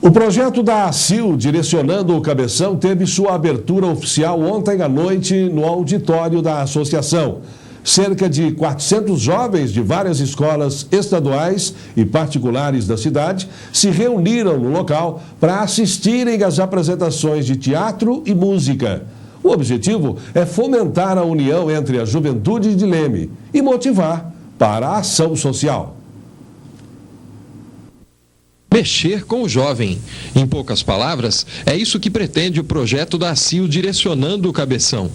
O projeto da ACIL, direcionando o Cabeção, teve sua abertura oficial ontem à noite no auditório da associação. Cerca de 400 jovens de várias escolas estaduais e particulares da cidade se reuniram no local para assistirem às apresentações de teatro e música. O objetivo é fomentar a união entre a juventude de Leme e motivar para a ação social. Mexer com o jovem. Em poucas palavras, é isso que pretende o projeto da ACIL direcionando o Cabeção.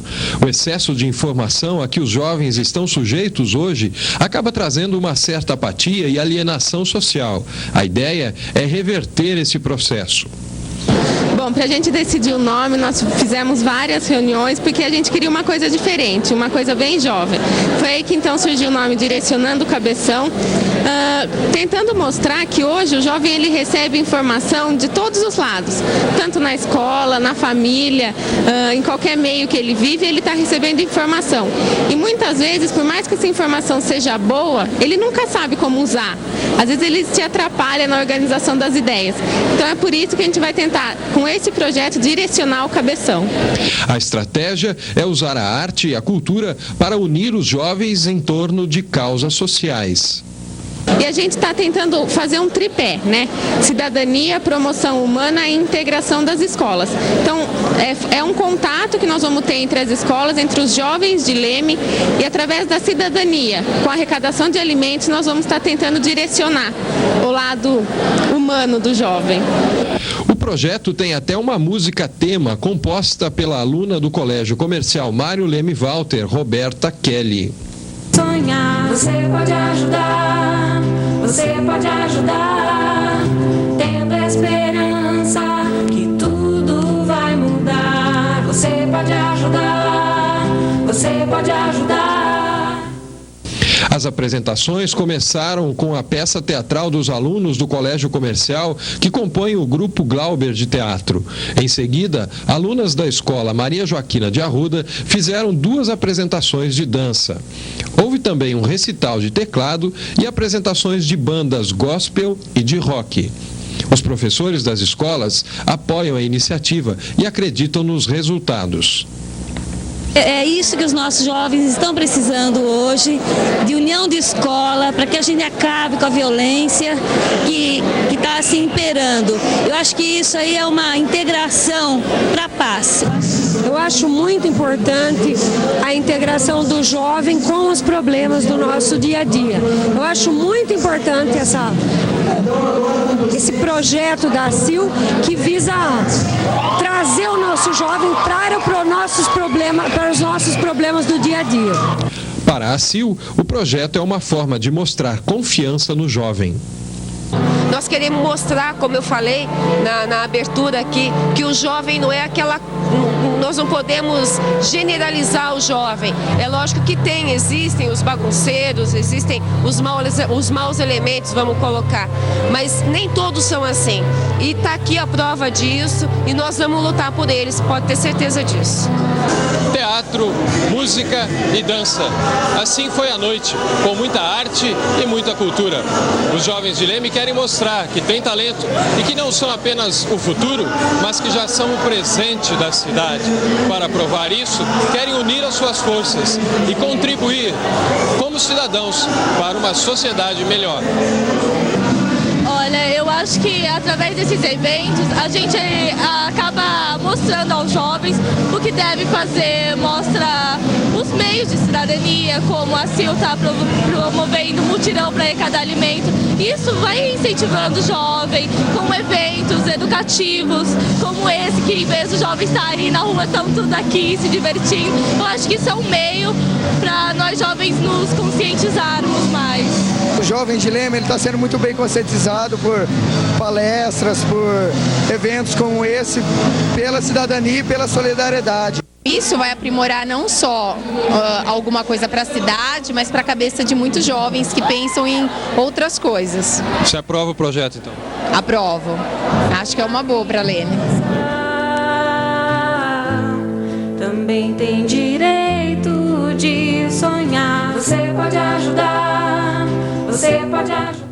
O excesso de informação a que os jovens estão sujeitos hoje acaba trazendo uma certa apatia e alienação social. A ideia é reverter esse processo. Bom, para a gente decidir o nome, nós fizemos várias reuniões porque a gente queria uma coisa diferente, uma coisa bem jovem. Foi aí que então surgiu o nome Direcionando o Cabeção, tentando mostrar que hoje o jovem ele recebe informação de todos os lados, tanto na escola, na família, em qualquer meio que ele vive, ele está recebendo informação. E muitas vezes, por mais que essa informação seja boa, ele nunca sabe como usar. Às vezes ele se atrapalha na organização das ideias. Então é por isso que a gente vai tentar, com esse projeto, direcionar o Cabeção. A estratégia é usar a arte e a cultura para unir os jovens em torno de causas sociais. E a gente está tentando fazer um tripé, né? Cidadania, promoção humana e integração das escolas. Então, é um contato que nós vamos ter entre as escolas, entre os jovens de Leme, e através da cidadania, com a arrecadação de alimentos, nós vamos estar tentando direcionar o lado humano do jovem. O projeto tem até uma música tema composta pela aluna do Colégio Comercial Mário Leme Walter, Roberta Kelly. Sonhar, você pode ajudar, tendo esperança que tudo vai mudar. Você pode ajudar, você pode ajudar. As apresentações começaram com a peça teatral dos alunos do Colégio Comercial, que compõem o Grupo Glauber de Teatro. Em seguida, alunas da Escola Maria Joaquina de Arruda fizeram 2 apresentações de dança. Houve também um recital de teclado e apresentações de bandas gospel e de rock. Os professores das escolas apoiam a iniciativa e acreditam nos resultados. É isso que os nossos jovens estão precisando hoje, de união de escola, para que a gente acabe com a violência que está assim imperando. Eu acho que isso aí é uma integração para a paz. Eu acho muito importante a integração do jovem com os problemas do nosso dia a dia. Eu acho muito importante esse projeto da ACIL que visa trazer o nosso jovem para os nossos problemas do dia a dia. Para a ACIL, o projeto é uma forma de mostrar confiança no jovem. Nós queremos mostrar, como eu falei na abertura aqui, que o jovem não é aquela... Nós não podemos generalizar o jovem. É lógico que existem os bagunceiros, existem os maus elementos, vamos colocar. Mas nem todos são assim. E está aqui a prova disso e nós vamos lutar por eles, pode ter certeza disso. Teatro, música e dança. Assim foi a noite, com muita arte e muita cultura. Os jovens de Leme querem mostrar que tem talento e que não são apenas o futuro, mas que já são o presente da cidade. Para provar isso, querem unir as suas forças e contribuir como cidadãos para uma sociedade melhor. Olha, eu acho que através desses eventos a gente acaba mostrando aos jovens o que deve fazer, mostra os meios de cidadania, como a CIL está promovendo mutirão para arrecadar alimento. Isso vai incentivando o jovem com eventos educativos como esse, que em vez do jovem estar ali na rua, estão tudo aqui se divertindo. Eu acho que isso é um meio para nós jovens nos conscientizarmos mais. O jovem de Leme está sendo muito bem conscientizado por palestras, por eventos como esse, pela cidadania e pela solidariedade. Isso vai aprimorar não só alguma coisa para a cidade, mas para a cabeça de muitos jovens que pensam em outras coisas. Você aprova o projeto, então? Aprovo. Acho que é uma boa para a Leme. Também tem direito de sonhar. Você pode ajudar, você pode ajudar.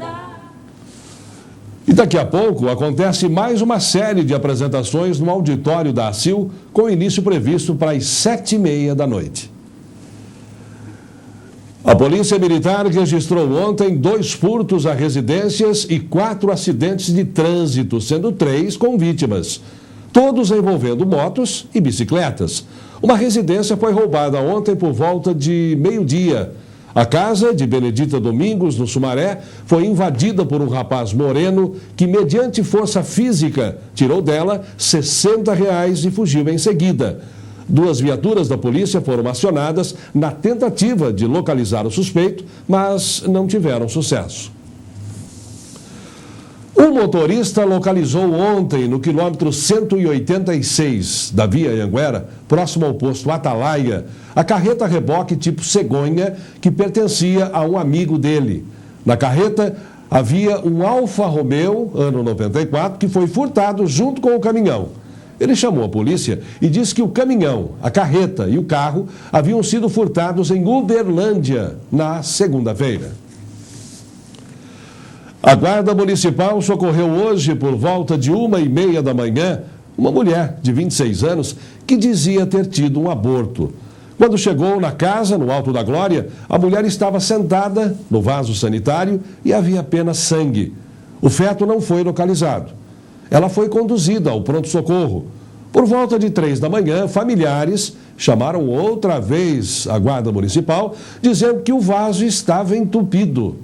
daqui a pouco acontece mais uma série de apresentações no auditório da ACIL, com início previsto para as 7h30 da noite. A Polícia Militar registrou ontem 2 furtos a residências e 4 acidentes de trânsito, sendo 3 com vítimas, todos envolvendo motos e bicicletas. Uma residência foi roubada ontem por volta de meio-dia. A casa de Benedita Domingos, no Sumaré, foi invadida por um rapaz moreno que, mediante força física, tirou dela R$ 60 e fugiu em seguida. 2 viaturas da polícia foram acionadas na tentativa de localizar o suspeito, mas não tiveram sucesso. Um motorista localizou ontem, no quilômetro 186 da Via Anhanguera, próximo ao posto Atalaia, a carreta reboque tipo cegonha que pertencia a um amigo dele. Na carreta havia um Alfa Romeo, ano 94, que foi furtado junto com o caminhão. Ele chamou a polícia e disse que o caminhão, a carreta e o carro haviam sido furtados em Uberlândia na segunda-feira. A Guarda Municipal socorreu hoje, por volta de 1h30 da manhã, uma mulher de 26 anos que dizia ter tido um aborto. Quando chegou na casa, no Alto da Glória, a mulher estava sentada no vaso sanitário e havia apenas sangue. O feto não foi localizado. Ela foi conduzida ao pronto-socorro. Por volta de 3 da manhã, familiares chamaram outra vez a Guarda Municipal, dizendo que o vaso estava entupido.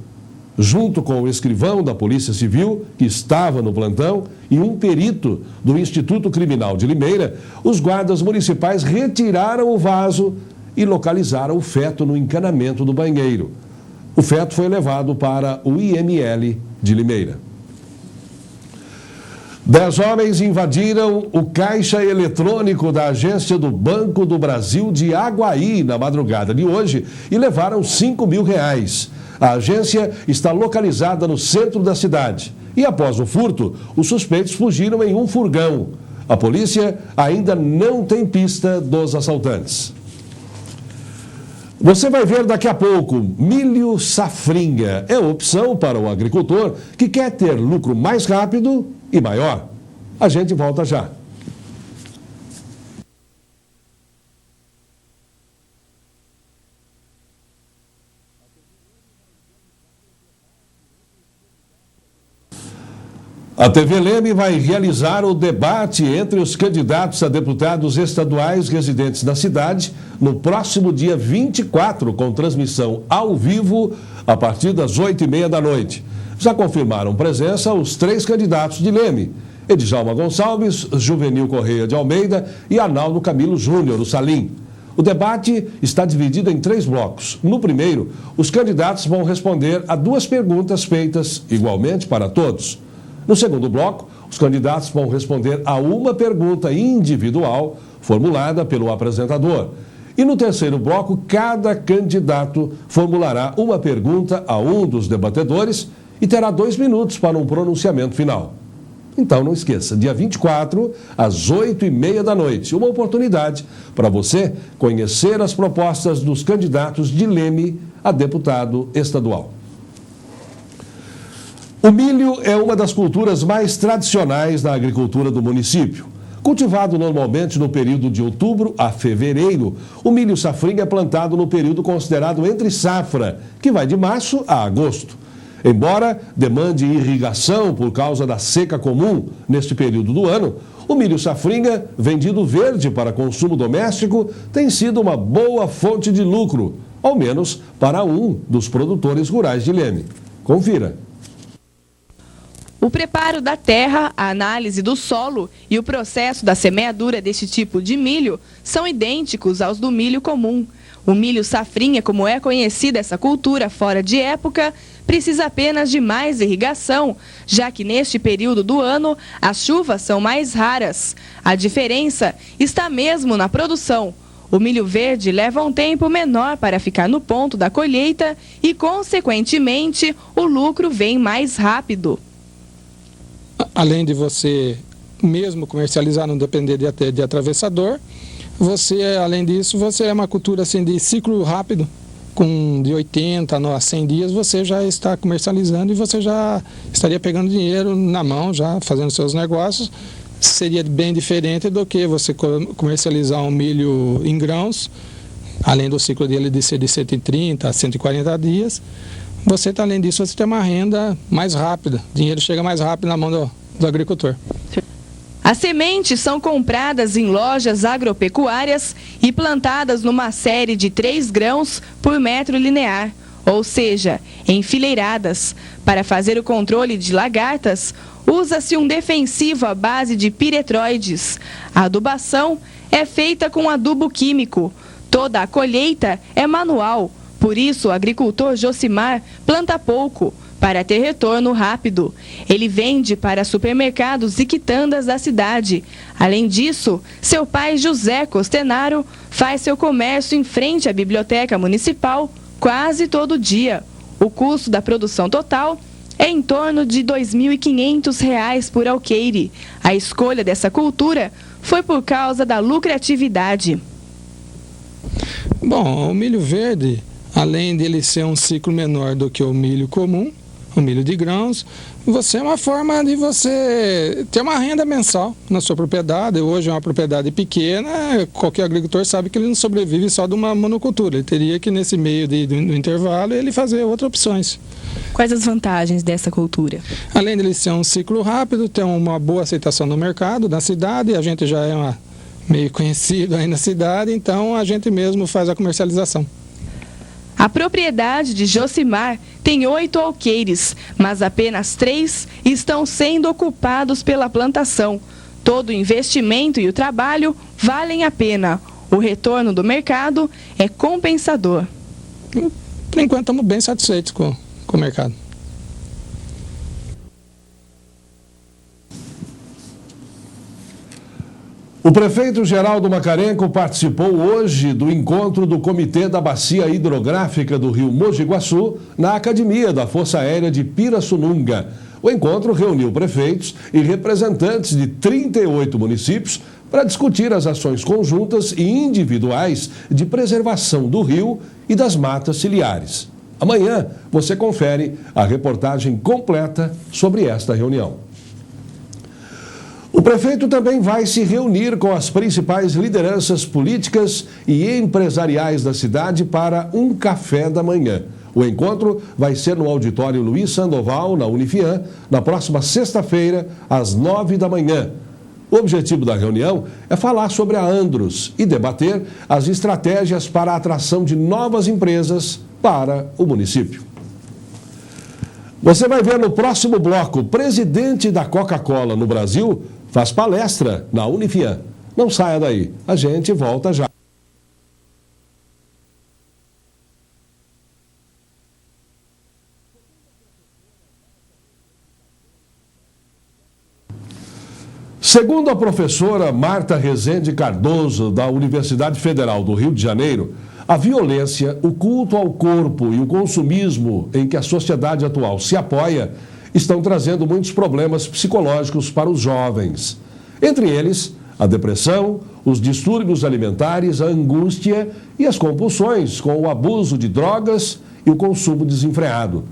Junto com o escrivão da Polícia Civil, que estava no plantão, e um perito do Instituto Criminal de Limeira, os guardas municipais retiraram o vaso e localizaram o feto no encanamento do banheiro. O feto foi levado para o IML de Limeira. 10 homens invadiram o caixa eletrônico da agência do Banco do Brasil de Aguaí na madrugada de hoje e levaram R$5 mil. A agência está localizada no centro da cidade e, após o furto, os suspeitos fugiram em um furgão. A polícia ainda não tem pista dos assaltantes. Você vai ver daqui a pouco, milho safrinha é opção para o agricultor que quer ter lucro mais rápido e maior. A gente volta já. A TV Leme vai realizar o debate entre os candidatos a deputados estaduais residentes na cidade no próximo dia 24, com transmissão ao vivo a partir das 8h30 da noite. Já confirmaram presença os 3 candidatos de Leme: Edjalma Gonçalves, Juvenil Correia de Almeida e Arnaldo Camilo Júnior, o Salim. O debate está dividido em 3 blocos. No primeiro, os candidatos vão responder a 2 perguntas feitas igualmente para todos. No segundo bloco, os candidatos vão responder a uma pergunta individual formulada pelo apresentador. E no terceiro bloco, cada candidato formulará uma pergunta a um dos debatedores e terá 2 minutos para um pronunciamento final. Então não esqueça, dia 24, às 8h30 da noite, uma oportunidade para você conhecer as propostas dos candidatos de Leme a deputado estadual. O milho é uma das culturas mais tradicionais da agricultura do município. Cultivado normalmente no período de outubro a fevereiro, o milho safrinha é plantado no período considerado entre safra, que vai de março a agosto. Embora demande irrigação por causa da seca comum neste período do ano, o milho safrinha, vendido verde para consumo doméstico, tem sido uma boa fonte de lucro, ao menos para um dos produtores rurais de Leme. Confira. O preparo da terra, a análise do solo e o processo da semeadura deste tipo de milho são idênticos aos do milho comum. O milho safrinha, como é conhecida essa cultura fora de época, precisa apenas de mais irrigação, já que neste período do ano as chuvas são mais raras. A diferença está mesmo na produção. O milho verde leva um tempo menor para ficar no ponto da colheita e, consequentemente, o lucro vem mais rápido. Além de você mesmo comercializar, não depender de atravessador, você, além disso, você é uma cultura assim, de ciclo rápido. com de 80 a 100 dias você já está comercializando e você já estaria pegando dinheiro na mão, já fazendo seus negócios. Seria bem diferente do que você comercializar um milho em grãos, além do ciclo dele de ser de 130 a 140 dias. Você, além disso, você tem uma renda mais rápida, o dinheiro chega mais rápido na mão do agricultor. As sementes são compradas em lojas agropecuárias e plantadas numa série de 3 grãos por metro linear, ou seja, enfileiradas. Para fazer o controle de lagartas, usa-se um defensivo à base de piretroides. A adubação é feita com adubo químico. Toda a colheita é manual, por isso o agricultor Josimar planta pouco, para ter retorno rápido. Ele vende para supermercados e quitandas da cidade. Além disso, seu pai José Costenaro faz seu comércio em frente à biblioteca municipal quase todo dia. O custo da produção total é em torno de R$ 2.500 por alqueire. A escolha dessa cultura foi por causa da lucratividade. Bom, o milho verde, além dele ser um ciclo menor do que o milho comum, o milho de grãos, você é uma forma de você ter uma renda mensal na sua propriedade. Hoje é uma propriedade pequena, qualquer agricultor sabe que ele não sobrevive só de uma monocultura. Ele teria que, nesse meio do intervalo, ele fazer outras opções. Quais as vantagens dessa cultura? Além dele ser um ciclo rápido, ter uma boa aceitação no mercado, na cidade, a gente já é meio conhecido aí na cidade, então a gente mesmo faz a comercialização. A propriedade de Josimar tem 8 alqueires, mas apenas 3 estão sendo ocupados pela plantação. Todo o investimento e o trabalho valem a pena. O retorno do mercado é compensador. Por enquanto estamos bem satisfeitos com o mercado. O prefeito Geraldo Macarenco participou hoje do encontro do Comitê da Bacia Hidrográfica do Rio Mogi Guaçu na Academia da Força Aérea de Pirassununga. O encontro reuniu prefeitos e representantes de 38 municípios para discutir as ações conjuntas e individuais de preservação do rio e das matas ciliares. Amanhã você confere a reportagem completa sobre esta reunião. O prefeito também vai se reunir com as principais lideranças políticas e empresariais da cidade para um café da manhã. O encontro vai ser no auditório Luiz Sandoval, na Unifiam, na próxima sexta-feira, às 9 da manhã. O objetivo da reunião é falar sobre a Andros e debater as estratégias para a atração de novas empresas para o município. Você vai ver no próximo bloco, o presidente da Coca-Cola no Brasil faz palestra na Unifiam. Não saia daí, a gente volta já. Segundo a professora Marta Rezende Cardoso, da Universidade Federal do Rio de Janeiro, a violência, o culto ao corpo e o consumismo em que a sociedade atual se apoia estão trazendo muitos problemas psicológicos para os jovens. Entre eles, a depressão, os distúrbios alimentares, a angústia e as compulsões com o abuso de drogas e o consumo desenfreado.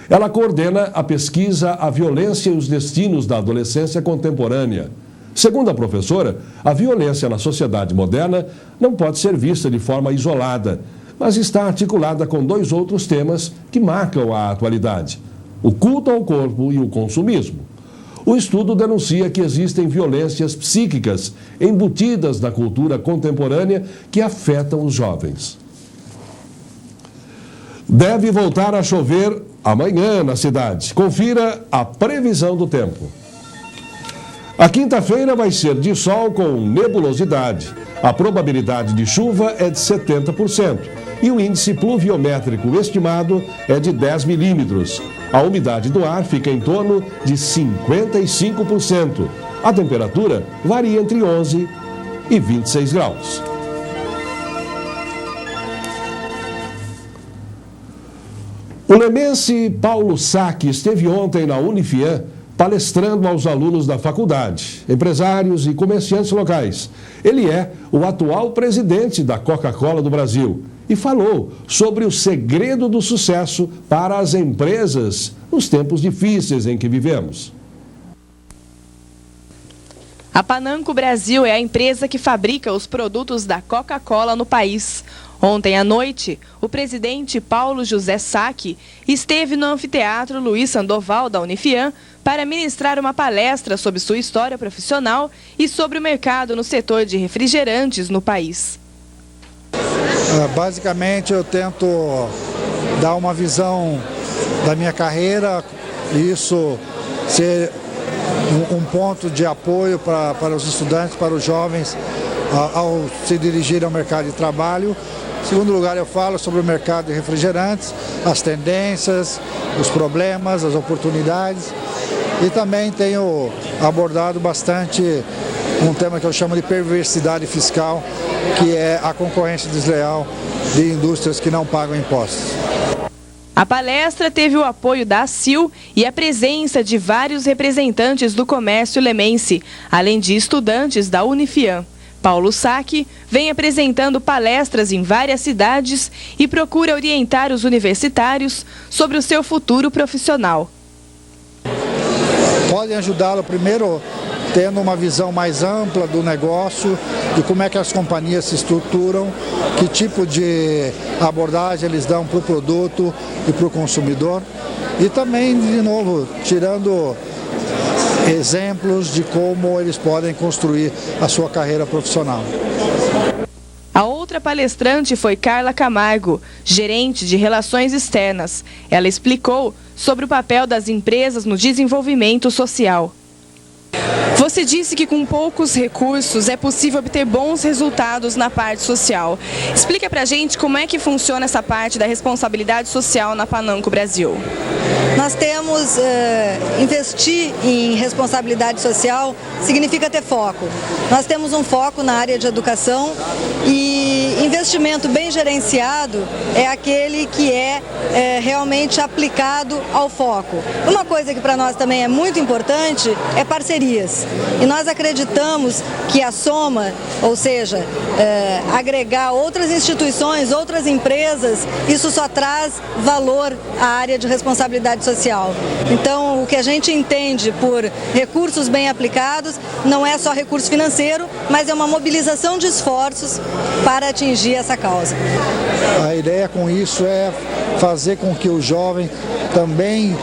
Ela coordena a pesquisa A Violência e os Destinos da Adolescência Contemporânea. Segundo a professora, a violência na sociedade moderna não pode ser vista de forma isolada, mas está articulada com 2 outros temas que marcam a atualidade: o culto ao corpo e o consumismo. O estudo denuncia que existem violências psíquicas embutidas na cultura contemporânea que afetam os jovens. Deve voltar a chover amanhã na cidade. Confira a previsão do tempo. A quinta-feira vai ser de sol com nebulosidade. A probabilidade de chuva é de 70% e o índice pluviométrico estimado é de 10 milímetros. A umidade do ar fica em torno de 55%. A temperatura varia entre 11 e 26 graus. O lemense Paulo Saque esteve ontem na Unifiam palestrando aos alunos da faculdade, empresários e comerciantes locais. Ele é o atual presidente da Coca-Cola do Brasil e falou sobre o segredo do sucesso para as empresas nos tempos difíceis em que vivemos. A Pananco Brasil é a empresa que fabrica os produtos da Coca-Cola no país. Ontem à noite, o presidente Paulo José Sacchi esteve no anfiteatro Luiz Sandoval da Unifiam para ministrar uma palestra sobre sua história profissional e sobre o mercado no setor de refrigerantes no país. Basicamente, eu tento dar uma visão da minha carreira, isso ser um ponto de apoio para os estudantes, para os jovens, ao se dirigir ao mercado de trabalho. Em segundo lugar, eu falo sobre o mercado de refrigerantes, as tendências, os problemas, as oportunidades. E também tenho abordado bastante um tema que eu chamo de perversidade fiscal, que é a concorrência desleal de indústrias que não pagam impostos. A palestra teve o apoio da ACIL e a presença de vários representantes do comércio lemense, além de estudantes da Unifiam. Paulo Sacchi vem apresentando palestras em várias cidades e procura orientar os universitários sobre o seu futuro profissional. Podem ajudá-lo primeiro tendo uma visão mais ampla do negócio, de como é que as companhias se estruturam, que tipo de abordagem eles dão para o produto e para o consumidor. E também, de novo, tirando exemplos de como eles podem construir a sua carreira profissional. A outra palestrante foi Carla Camargo, gerente de Relações Externas. Ela explicou sobre o papel das empresas no desenvolvimento social. Você disse que com poucos recursos é possível obter bons resultados na parte social. Explica pra gente como é que funciona essa parte da responsabilidade social na Pananco Brasil. Nós temos, investir em responsabilidade social significa ter foco. Nós temos um foco na área de educação e investimento bem gerenciado é aquele que é realmente aplicado ao foco. Uma coisa que para nós também é muito importante é parcerias. E nós acreditamos que a soma, ou seja, agregar outras instituições, outras empresas, isso só traz valor à área de responsabilidade social. Então, o que a gente entende por recursos bem aplicados não é só recurso financeiro, mas é uma mobilização de esforços para atingir essa causa. A ideia com isso é fazer com que o jovem também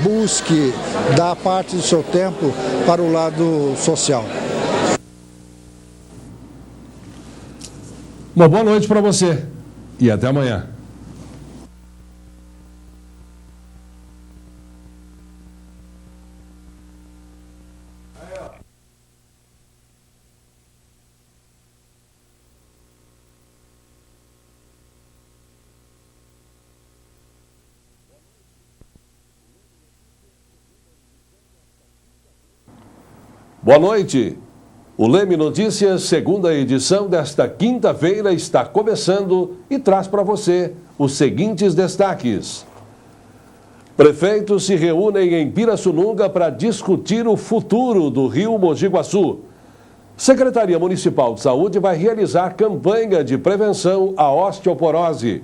busque dar parte do seu tempo para o lado social. Uma boa noite para você e até amanhã. Boa noite. O Leme Notícias, segunda edição desta quinta-feira, está começando e traz para você os seguintes destaques. Prefeitos se reúnem em Pirassununga para discutir o futuro do Rio Mogi Guaçu. Secretaria Municipal de Saúde vai realizar campanha de prevenção à osteoporose.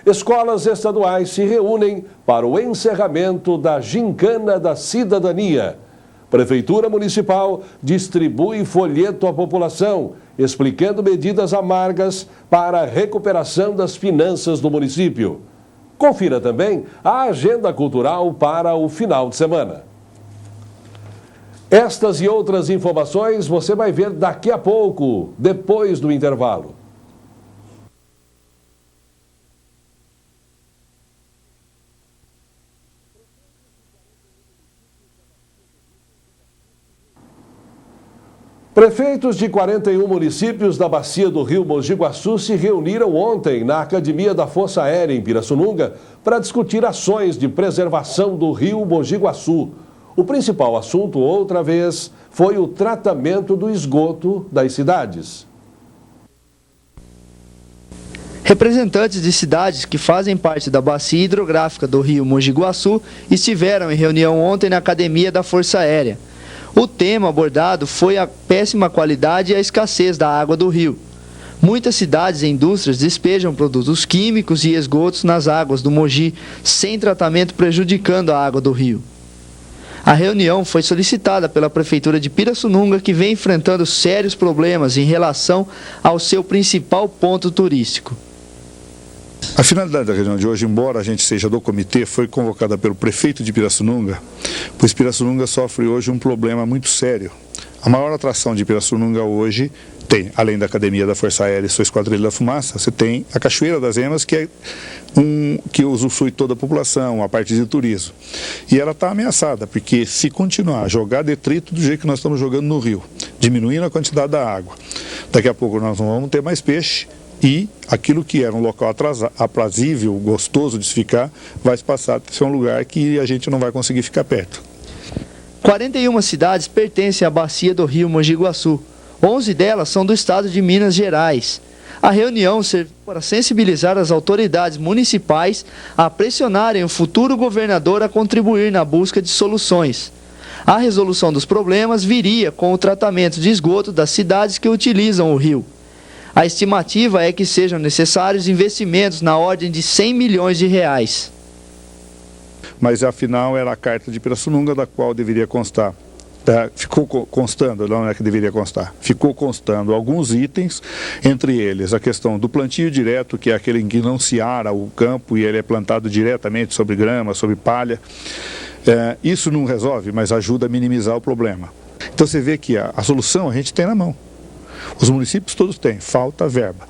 Escolas estaduais se reúnem para o encerramento da Gincana da Cidadania. Prefeitura Municipal distribui folheto à população, explicando medidas amargas para a recuperação das finanças do município. Confira também a agenda cultural para o final de semana. Estas e outras informações você vai ver daqui a pouco, depois do intervalo. Prefeitos de 41 municípios da bacia do Rio Mogi Guaçu se reuniram ontem na Academia da Força Aérea em Pirassununga para discutir ações de preservação do Rio Mogi Guaçu. O principal assunto, outra vez, foi o tratamento do esgoto das cidades. Representantes de cidades que fazem parte da bacia hidrográfica do rio Mogi Guaçu estiveram em reunião ontem na Academia da Força Aérea. O tema abordado foi a péssima qualidade e a escassez da água do rio. Muitas cidades e indústrias despejam produtos químicos e esgotos nas águas do Mogi, sem tratamento, prejudicando a água do rio. A reunião foi solicitada pela Prefeitura de Pirassununga, que vem enfrentando sérios problemas em relação ao seu principal ponto turístico. A finalidade da reunião de hoje, embora a gente seja do comitê, foi convocada pelo prefeito de Pirassununga, pois Pirassununga sofre hoje um problema muito sério. A maior atração de Pirassununga hoje tem, além da Academia da Força Aérea e sua Esquadrilha da Fumaça, você tem a Cachoeira das Emas, que que usufrui toda a população, a parte de turismo. E ela está ameaçada, porque se continuar a jogar detrito do jeito que nós estamos jogando no rio, diminuindo a quantidade da água, daqui a pouco nós não vamos ter mais peixe e aquilo que era um local aprazível, gostoso de se ficar, vai passar a ser um lugar que a gente não vai conseguir ficar perto. 41 cidades pertencem à bacia do rio Mogi Guaçu. 11 delas são do estado de Minas Gerais. A reunião serviu para sensibilizar as autoridades municipais a pressionarem o futuro governador a contribuir na busca de soluções. A resolução dos problemas viria com o tratamento de esgoto das cidades que utilizam o rio. A estimativa é que sejam necessários investimentos na ordem de 100 milhões de reais. Mas afinal era a carta de Pirassununga da qual deveria constar. Ficou constando, não é que deveria constar, ficou constando alguns itens, entre eles a questão do plantio direto, que é aquele em que não se ara o campo e ele é plantado diretamente sobre grama, sobre palha. Isso não resolve, mas ajuda a minimizar o problema. Então você vê que a solução a gente tem na mão. Os municípios todos têm, falta verba.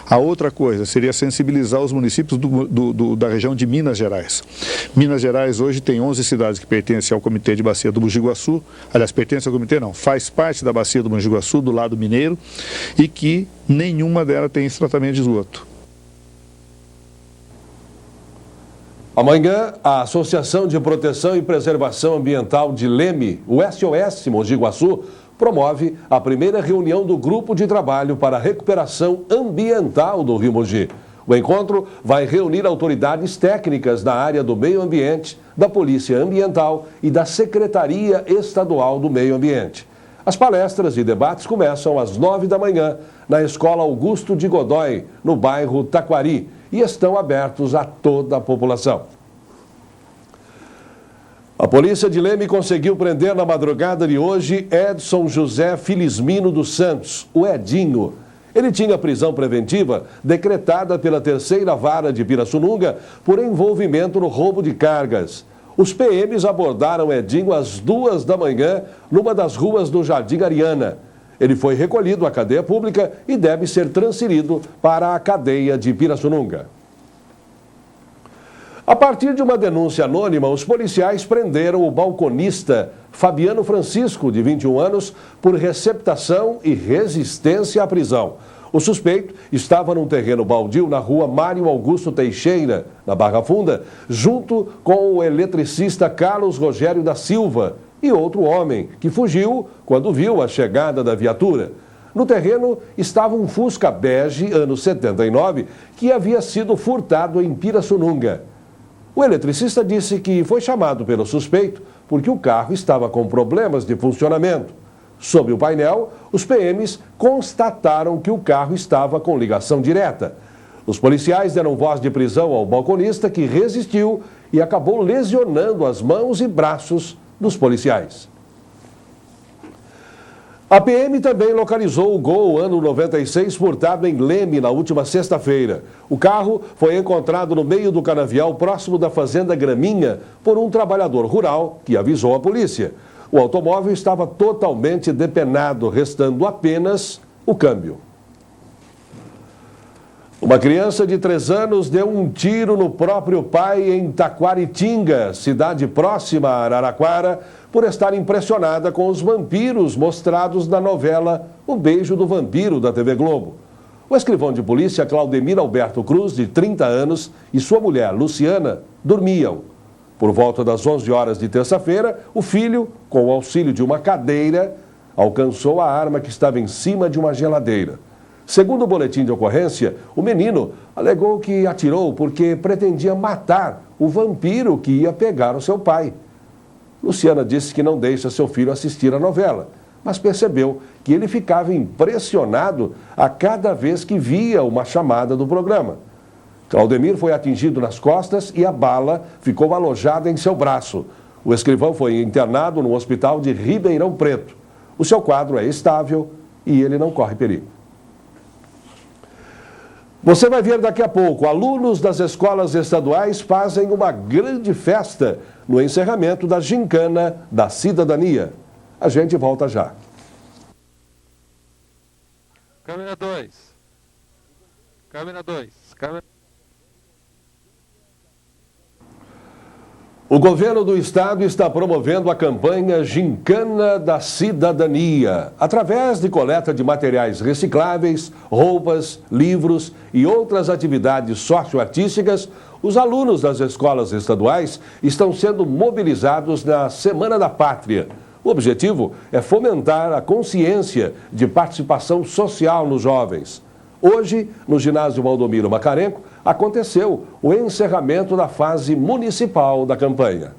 A outra coisa seria sensibilizar os municípios da região de Minas Gerais. Minas Gerais hoje tem 11 cidades que pertencem ao Comitê de Bacia do Mogi Guaçu, aliás, pertence ao comitê não, faz parte da Bacia do Mogi Guaçu, do lado mineiro, e que nenhuma delas tem esse tratamento de esgoto. Amanhã, a Associação de Proteção e Preservação Ambiental de Leme, o SOS Mogi Guaçu, promove a primeira reunião do Grupo de Trabalho para a Recuperação Ambiental do Rio Mogi. O encontro vai reunir autoridades técnicas da área do meio ambiente, da Polícia Ambiental e da Secretaria Estadual do Meio Ambiente. As palestras e debates começam às 9 da manhã na Escola Augusto de Godoy, no bairro Taquari, e estão abertos a toda a população. A polícia de Leme conseguiu prender na madrugada de hoje Edson José Filismino dos Santos, o Edinho. Ele tinha prisão preventiva decretada pela 3ª Vara de Pirassununga por envolvimento no roubo de cargas. Os PMs abordaram Edinho às 2 da manhã numa das ruas do Jardim Ariana. Ele foi recolhido à cadeia pública e deve ser transferido para a cadeia de Pirassununga. A partir de uma denúncia anônima, os policiais prenderam o balconista Fabiano Francisco, de 21 anos, por receptação e resistência à prisão. O suspeito estava num terreno baldio na rua Mário Augusto Teixeira, na Barra Funda, junto com o eletricista Carlos Rogério da Silva e outro homem, que fugiu quando viu a chegada da viatura. No terreno estava um Fusca bege, ano 79, que havia sido furtado em Pirassununga. O eletricista disse que foi chamado pelo suspeito porque o carro estava com problemas de funcionamento. Sob o painel, os PMs constataram que o carro estava com ligação direta. Os policiais deram voz de prisão ao balconista, que resistiu e acabou lesionando as mãos e braços dos policiais. A PM também localizou o Gol ano 96 furtado em Leme na última sexta-feira. O carro foi encontrado no meio do canavial próximo da fazenda Graminha por um trabalhador rural que avisou a polícia. O automóvel estava totalmente depenado, restando apenas o câmbio. Uma criança de 3 anos deu um tiro no próprio pai em Taquaritinga, cidade próxima a Araraquara, por estar impressionada com os vampiros mostrados na novela O Beijo do Vampiro, da TV Globo. O escrivão de polícia Claudemir Alberto Cruz, de 30 anos, e sua mulher, Luciana, dormiam. Por volta das 11 horas de terça-feira, o filho, com o auxílio de uma cadeira, alcançou a arma que estava em cima de uma geladeira. Segundo o boletim de ocorrência, o menino alegou que atirou porque pretendia matar o vampiro que ia pegar o seu pai. Luciana disse que não deixa seu filho assistir a novela, mas percebeu que ele ficava impressionado a cada vez que via uma chamada do programa. Claudemir foi atingido nas costas e a bala ficou alojada em seu braço. O escrivão foi internado no hospital de Ribeirão Preto. O seu quadro é estável e ele não corre perigo. Você vai ver daqui a pouco, alunos das escolas estaduais fazem uma grande festa no encerramento da Gincana da Cidadania. A gente volta já. Câmera 2. Câmera 2. Câmera... O governo do estado está promovendo a campanha Gincana da Cidadania. Através de coleta de materiais recicláveis, roupas, livros e outras atividades socioartísticas, os alunos das escolas estaduais estão sendo mobilizados na Semana da Pátria. O objetivo é fomentar a consciência de participação social nos jovens. Hoje, no ginásio Valdomiro Macarenco, aconteceu o encerramento da fase municipal da campanha.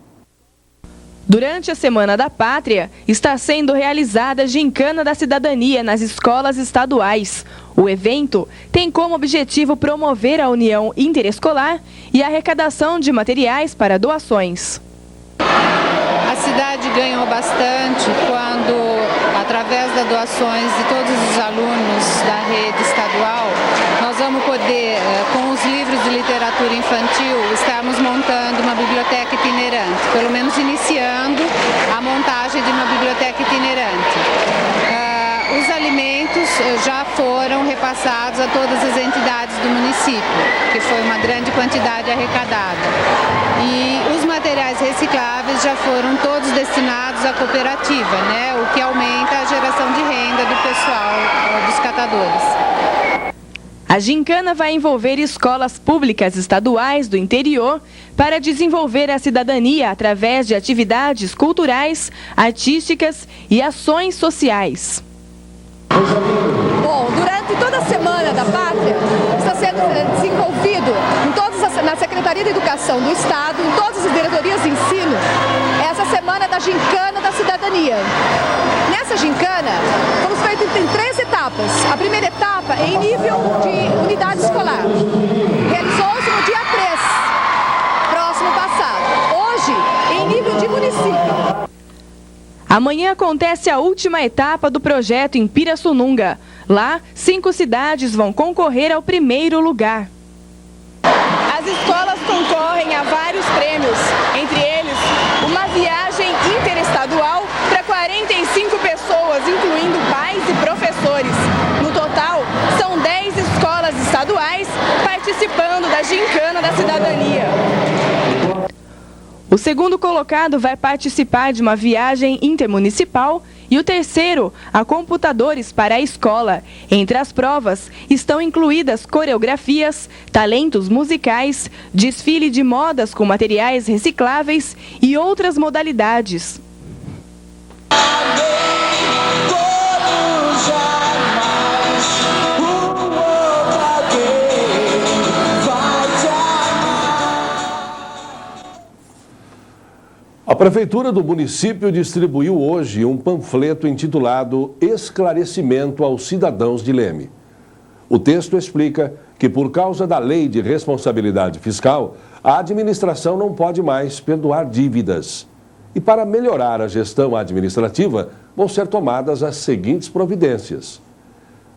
Durante a Semana da Pátria, está sendo realizada a Gincana da Cidadania nas escolas estaduais. O evento tem como objetivo promover a união interescolar e a arrecadação de materiais para doações. A cidade ganhou bastante quando, através das doações de todos os alunos da rede estadual, nós vamos poder, com os livros de literatura infantil, estarmos montando uma biblioteca itinerante, pelo menos iniciando a montagem de uma biblioteca itinerante. Os alimentos já foram repassados a todas as entidades do município, que foi uma grande quantidade arrecadada. E os materiais recicláveis já foram todos destinados à cooperativa, né? O que aumenta a geração de renda do pessoal, dos catadores. A gincana vai envolver escolas públicas estaduais do interior para desenvolver a cidadania através de atividades culturais, artísticas e ações sociais. Bom, durante toda a Semana da Pátria está sendo desenvolvido na Secretaria de Educação do Estado, em todas as diretorias de ensino, essa Semana da Gincana da Cidadania. Nessa gincana, fomos feitos em 3 etapas. A primeira etapa é em nível de unidade escolar. Realizou-se no dia 3, próximo passado. Hoje, em nível de município. Amanhã acontece a última etapa do projeto em Pirassununga. Lá, 5 cidades vão concorrer ao primeiro lugar. As escolas concorrem a vários prêmios, entre eles uma viagem interestadual para 45 pessoas, incluindo pais e professores. No total, são 10 escolas estaduais participando da Gincana da Cidadania. O segundo colocado vai participar de uma viagem intermunicipal e o terceiro, a computadores para a escola. Entre as provas estão incluídas coreografias, talentos musicais, desfile de modas com materiais recicláveis e outras modalidades. A Prefeitura do município distribuiu hoje um panfleto intitulado Esclarecimento aos Cidadãos de Leme. O texto explica que, por causa da Lei de Responsabilidade Fiscal, a administração não pode mais perdoar dívidas. E para melhorar a gestão administrativa, vão ser tomadas as seguintes providências.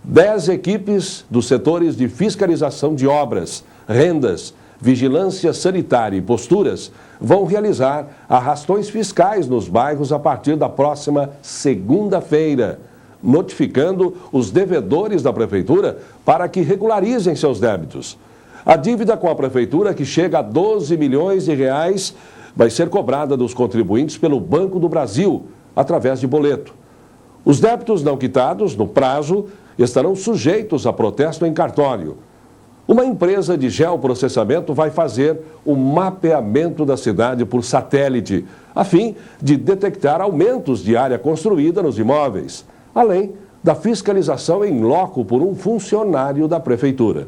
10 equipes dos setores de fiscalização de obras, rendas, vigilância sanitária e posturas vão realizar arrastões fiscais nos bairros a partir da próxima segunda-feira, notificando os devedores da Prefeitura para que regularizem seus débitos. A dívida com a Prefeitura, que chega a 12 milhões de reais, vai ser cobrada dos contribuintes pelo Banco do Brasil, através de boleto. Os débitos não quitados, no prazo, estarão sujeitos a protesto em cartório. Uma empresa de geoprocessamento vai fazer o mapeamento da cidade por satélite, a fim de detectar aumentos de área construída nos imóveis, além da fiscalização em loco por um funcionário da Prefeitura.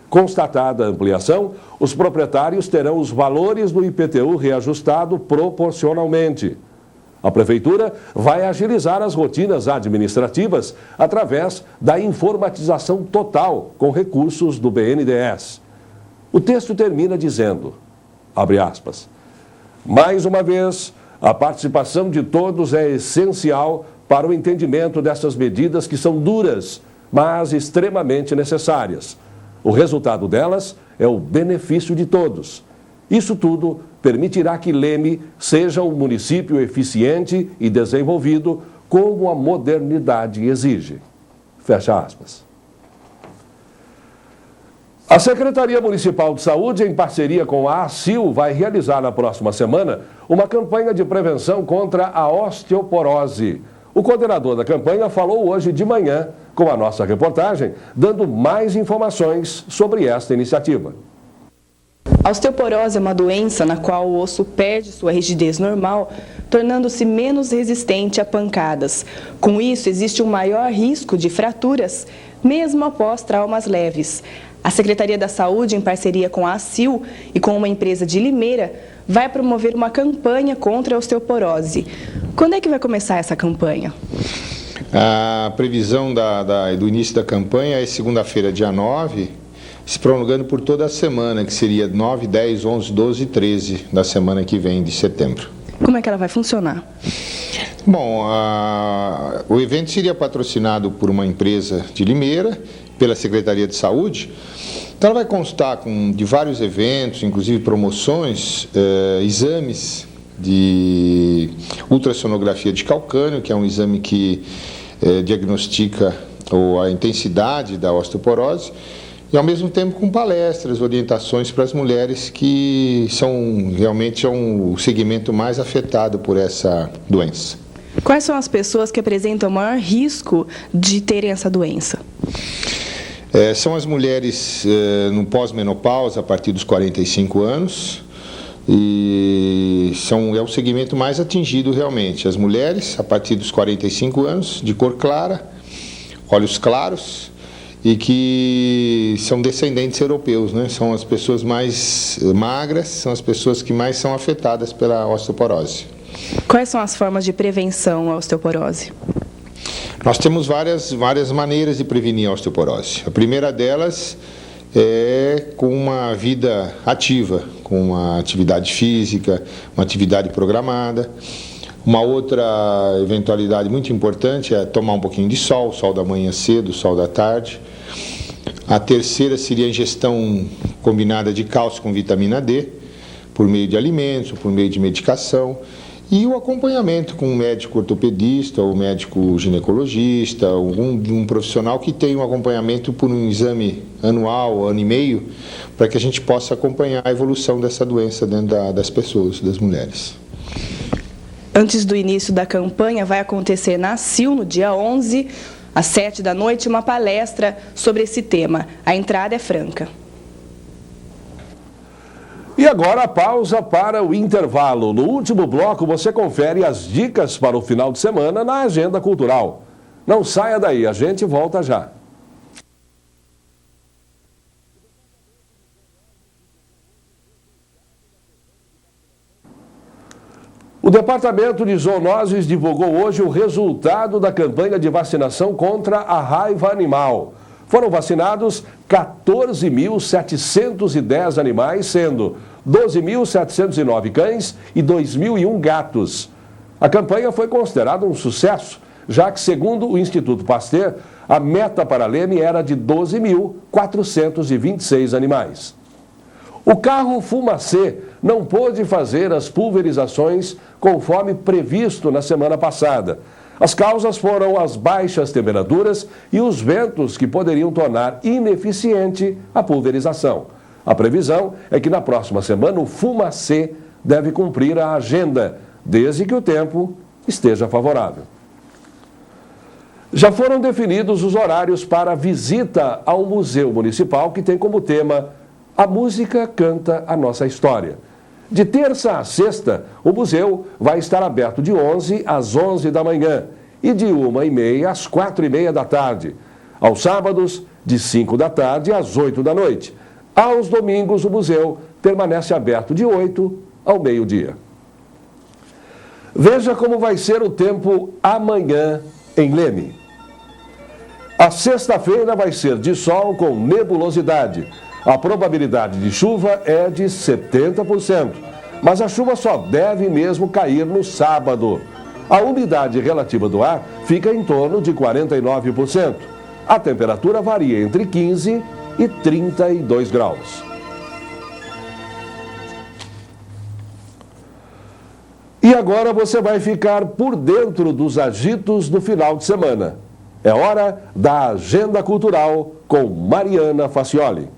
Constatada a ampliação, os proprietários terão os valores do IPTU reajustado proporcionalmente. A Prefeitura vai agilizar as rotinas administrativas através da informatização total com recursos do BNDES. O texto termina dizendo, abre aspas, mais uma vez, a participação de todos é essencial para o entendimento dessas medidas que são duras, mas extremamente necessárias. O resultado delas é o benefício de todos. Isso tudo permitirá que Leme seja um município eficiente e desenvolvido como a modernidade exige. Fecha aspas. A Secretaria Municipal de Saúde, em parceria com a ACIL, vai realizar na próxima semana uma campanha de prevenção contra a osteoporose. O coordenador da campanha falou hoje de manhã com a nossa reportagem, dando mais informações sobre esta iniciativa. A osteoporose é uma doença na qual o osso perde sua rigidez normal, tornando-se menos resistente a pancadas. Com isso, existe um maior risco de fraturas, mesmo após traumas leves. A Secretaria da Saúde, em parceria com a ACIL e com uma empresa de Limeira, vai promover uma campanha contra a osteoporose. Quando é que vai começar essa campanha? A previsão do início da campanha é segunda-feira, dia 9, se prolongando por toda a semana, que seria 9, 10, 11, 12 e 13 da semana que vem, de setembro. Como é que ela vai funcionar? Bom, o evento seria patrocinado por uma empresa de Limeira, pela Secretaria de Saúde. Então ela vai constar de vários eventos, inclusive promoções, exames de ultrassonografia de calcânio, que é um exame que diagnostica a intensidade da osteoporose, e ao mesmo tempo com palestras, orientações para as mulheres que realmente são o segmento mais afetado por essa doença. Quais são as pessoas que apresentam o maior risco de terem essa doença? São as mulheres no pós-menopausa, a partir dos 45 anos, e é o segmento mais atingido realmente. As mulheres, a partir dos 45 anos, de cor clara, olhos claros, e que são descendentes europeus, né? São as pessoas mais magras, são as pessoas que mais são afetadas pela osteoporose. Quais são as formas de prevenção à osteoporose? Nós temos várias maneiras de prevenir a osteoporose. A primeira delas é com uma vida ativa, com uma atividade física, uma atividade programada. Uma outra eventualidade muito importante é tomar um pouquinho de sol da manhã cedo, sol da tarde. A terceira seria a ingestão combinada de cálcio com vitamina D, por meio de alimentos, por meio de medicação. E o acompanhamento com um médico ortopedista, ou médico ginecologista, um profissional que tem um acompanhamento por um exame anual, ano e meio, para que a gente possa acompanhar a evolução dessa doença dentro das pessoas, das mulheres. Antes do início da campanha, vai acontecer na ACIL, no dia 11, às 7 da noite, uma palestra sobre esse tema. A entrada é franca. E agora a pausa para o intervalo. No último bloco você confere as dicas para o final de semana na Agenda Cultural. Não saia daí, a gente volta já. O Departamento de Zoonoses divulgou hoje o resultado da campanha de vacinação contra a raiva animal. Foram vacinados 14.710 animais, sendo 12.709 cães e 2.001 gatos. A campanha foi considerada um sucesso, já que, segundo o Instituto Pasteur, a meta para Leme era de 12.426 animais. O carro Fumacê não pôde fazer as pulverizações conforme previsto na semana passada. As causas foram as baixas temperaturas e os ventos que poderiam tornar ineficiente a pulverização. A previsão é que na próxima semana o Fumacê deve cumprir a agenda, desde que o tempo esteja favorável. Já foram definidos os horários para a visita ao Museu Municipal, que tem como tema A Música Canta a Nossa História. De terça a sexta, o museu vai estar aberto de 11 às 11 da manhã e de 1h30 às 4h30 da tarde. Aos sábados, de 5 da tarde às 8 da noite. Aos domingos, o museu permanece aberto de 8 ao meio-dia. Veja como vai ser o tempo amanhã em Leme. A sexta-feira vai ser de sol com nebulosidade. A probabilidade de chuva é de 70%, mas a chuva só deve mesmo cair no sábado. A umidade relativa do ar fica em torno de 49%. A temperatura varia entre 15 e 32 graus. E agora você vai ficar por dentro dos agitos do final de semana. É hora da Agenda Cultural com Mariana Facioli.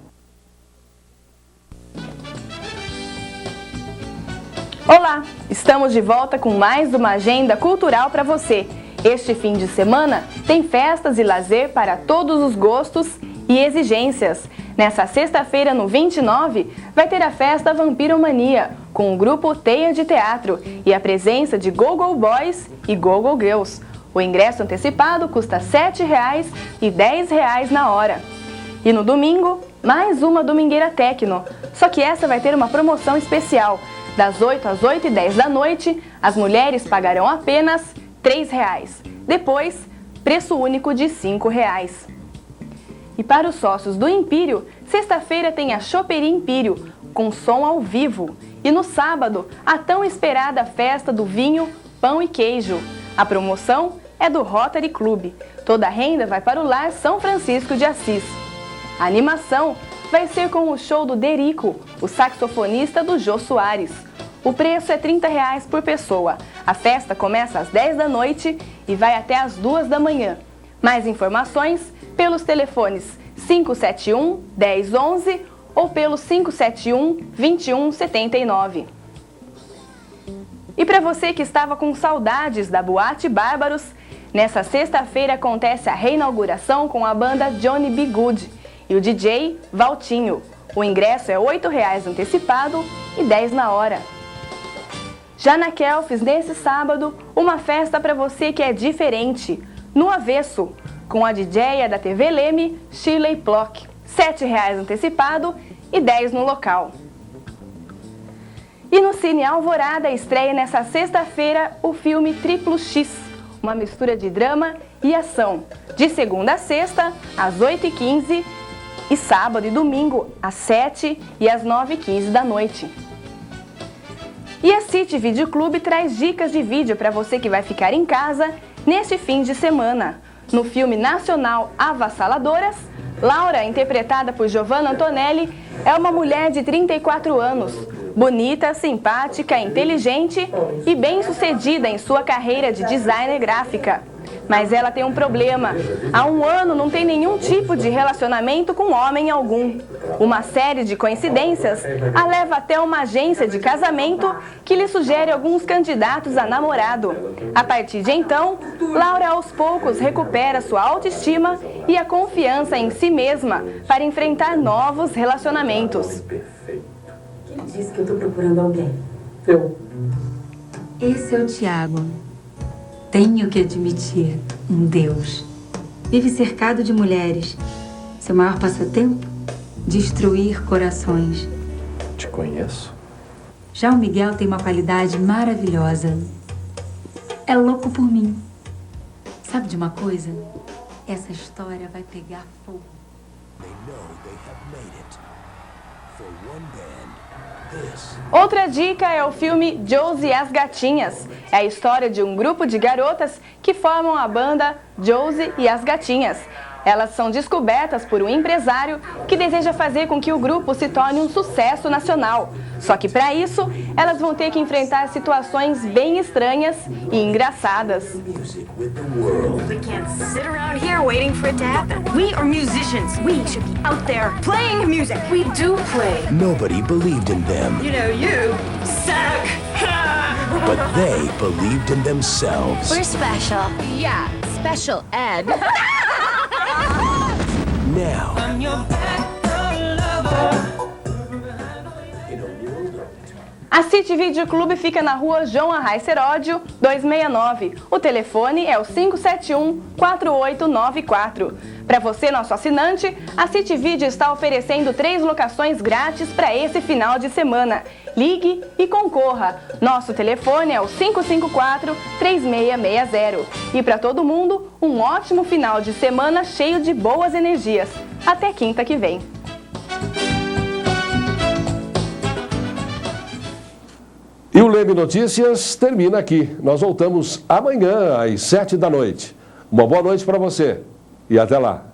Olá, estamos de volta com mais uma Agenda Cultural para você. Este fim de semana tem festas e lazer para todos os gostos e exigências. Nessa sexta-feira, no 29, vai ter a festa Vampiromania, com o grupo Teia de Teatro e a presença de Go-Go Boys e Go-Go Girls. O ingresso antecipado custa R$ 7,00 e R$ 10,00 na hora. E no domingo, mais uma domingueira tecno, só que essa vai ter uma promoção especial. Das 8 às 8h10 da noite, as mulheres pagarão apenas R$ 3,00. Depois, preço único de R$ 5,00. E para os sócios do Empírio, sexta-feira tem a Choperia Empírio, com som ao vivo. E no sábado, a tão esperada festa do vinho, pão e queijo. A promoção é do Rotary Club. Toda a renda vai para o Lar São Francisco de Assis. A animação vai ser com o show do Derico, o saxofonista do Jô Soares. O preço é R$ 30,00 por pessoa. A festa começa às 10 da noite e vai até às 2 da manhã. Mais informações pelos telefones 571-1011 ou pelo 571-2179. E para você que estava com saudades da Boate Bárbaros, nessa sexta-feira acontece a reinauguração com a banda Johnny B. Good e o DJ Valtinho. O ingresso é R$ 8,00 antecipado e R$ 10 na hora. Já na Kelfs, nesse sábado, uma festa para você que é diferente, no avesso, com a DJ da TV Leme, Shirley Plock. R$ 7,00 antecipado e R$ 10 no local. E no Cine Alvorada estreia nessa sexta-feira o filme Triplo X, uma mistura de drama e ação, de segunda a sexta, às 8h15 e sábado e domingo, às 7h e às 9h15 da noite. E a City Video Clube traz dicas de vídeo para você que vai ficar em casa neste fim de semana. No filme nacional Avassaladoras, Laura, interpretada por Giovanna Antonelli, é uma mulher de 34 anos, bonita, simpática, inteligente e bem-sucedida em sua carreira de designer gráfica. Mas ela tem um problema. Há um ano não tem nenhum tipo de relacionamento com homem algum. Uma série de coincidências a leva até uma agência de casamento que lhe sugere alguns candidatos a namorado. A partir de então, Laura aos poucos recupera sua autoestima e a confiança em si mesma para enfrentar novos relacionamentos. Quem disse que eu estou procurando alguém? Eu. Esse é o Tiago. Tenho que admitir, um deus. Vive cercado de mulheres. Seu maior passatempo? Destruir corações. Te conheço. Já o Miguel tem uma qualidade maravilhosa. É louco por mim. Sabe de uma coisa? Essa história vai pegar fogo. Outra dica é o filme Josie e as Gatinhas. É a história de um grupo de garotas que formam a banda Josie e as Gatinhas. Elas são descobertas por um empresário que deseja fazer com que o grupo se torne um sucesso nacional. Só que para isso, elas vão ter que enfrentar situações bem estranhas e engraçadas. We can't sit around here waiting for it to happen. We are musicians. We should be out there playing music. We do play. Nobody believed in them. You know, you suck. But they believed in themselves. We're special. Yeah, special ed. Now, A A City Video Clube fica na rua João Arraes Seródio, 269. O telefone é o 571-4894. Para você, nosso assinante, a City Video está oferecendo 3 locações grátis para esse final de semana. Ligue e concorra. Nosso telefone é o 554-3660. E para todo mundo, um ótimo final de semana cheio de boas energias. Até quinta que vem. E o Leme Notícias termina aqui. Nós voltamos amanhã às 7 da noite. Uma boa noite para você e até lá.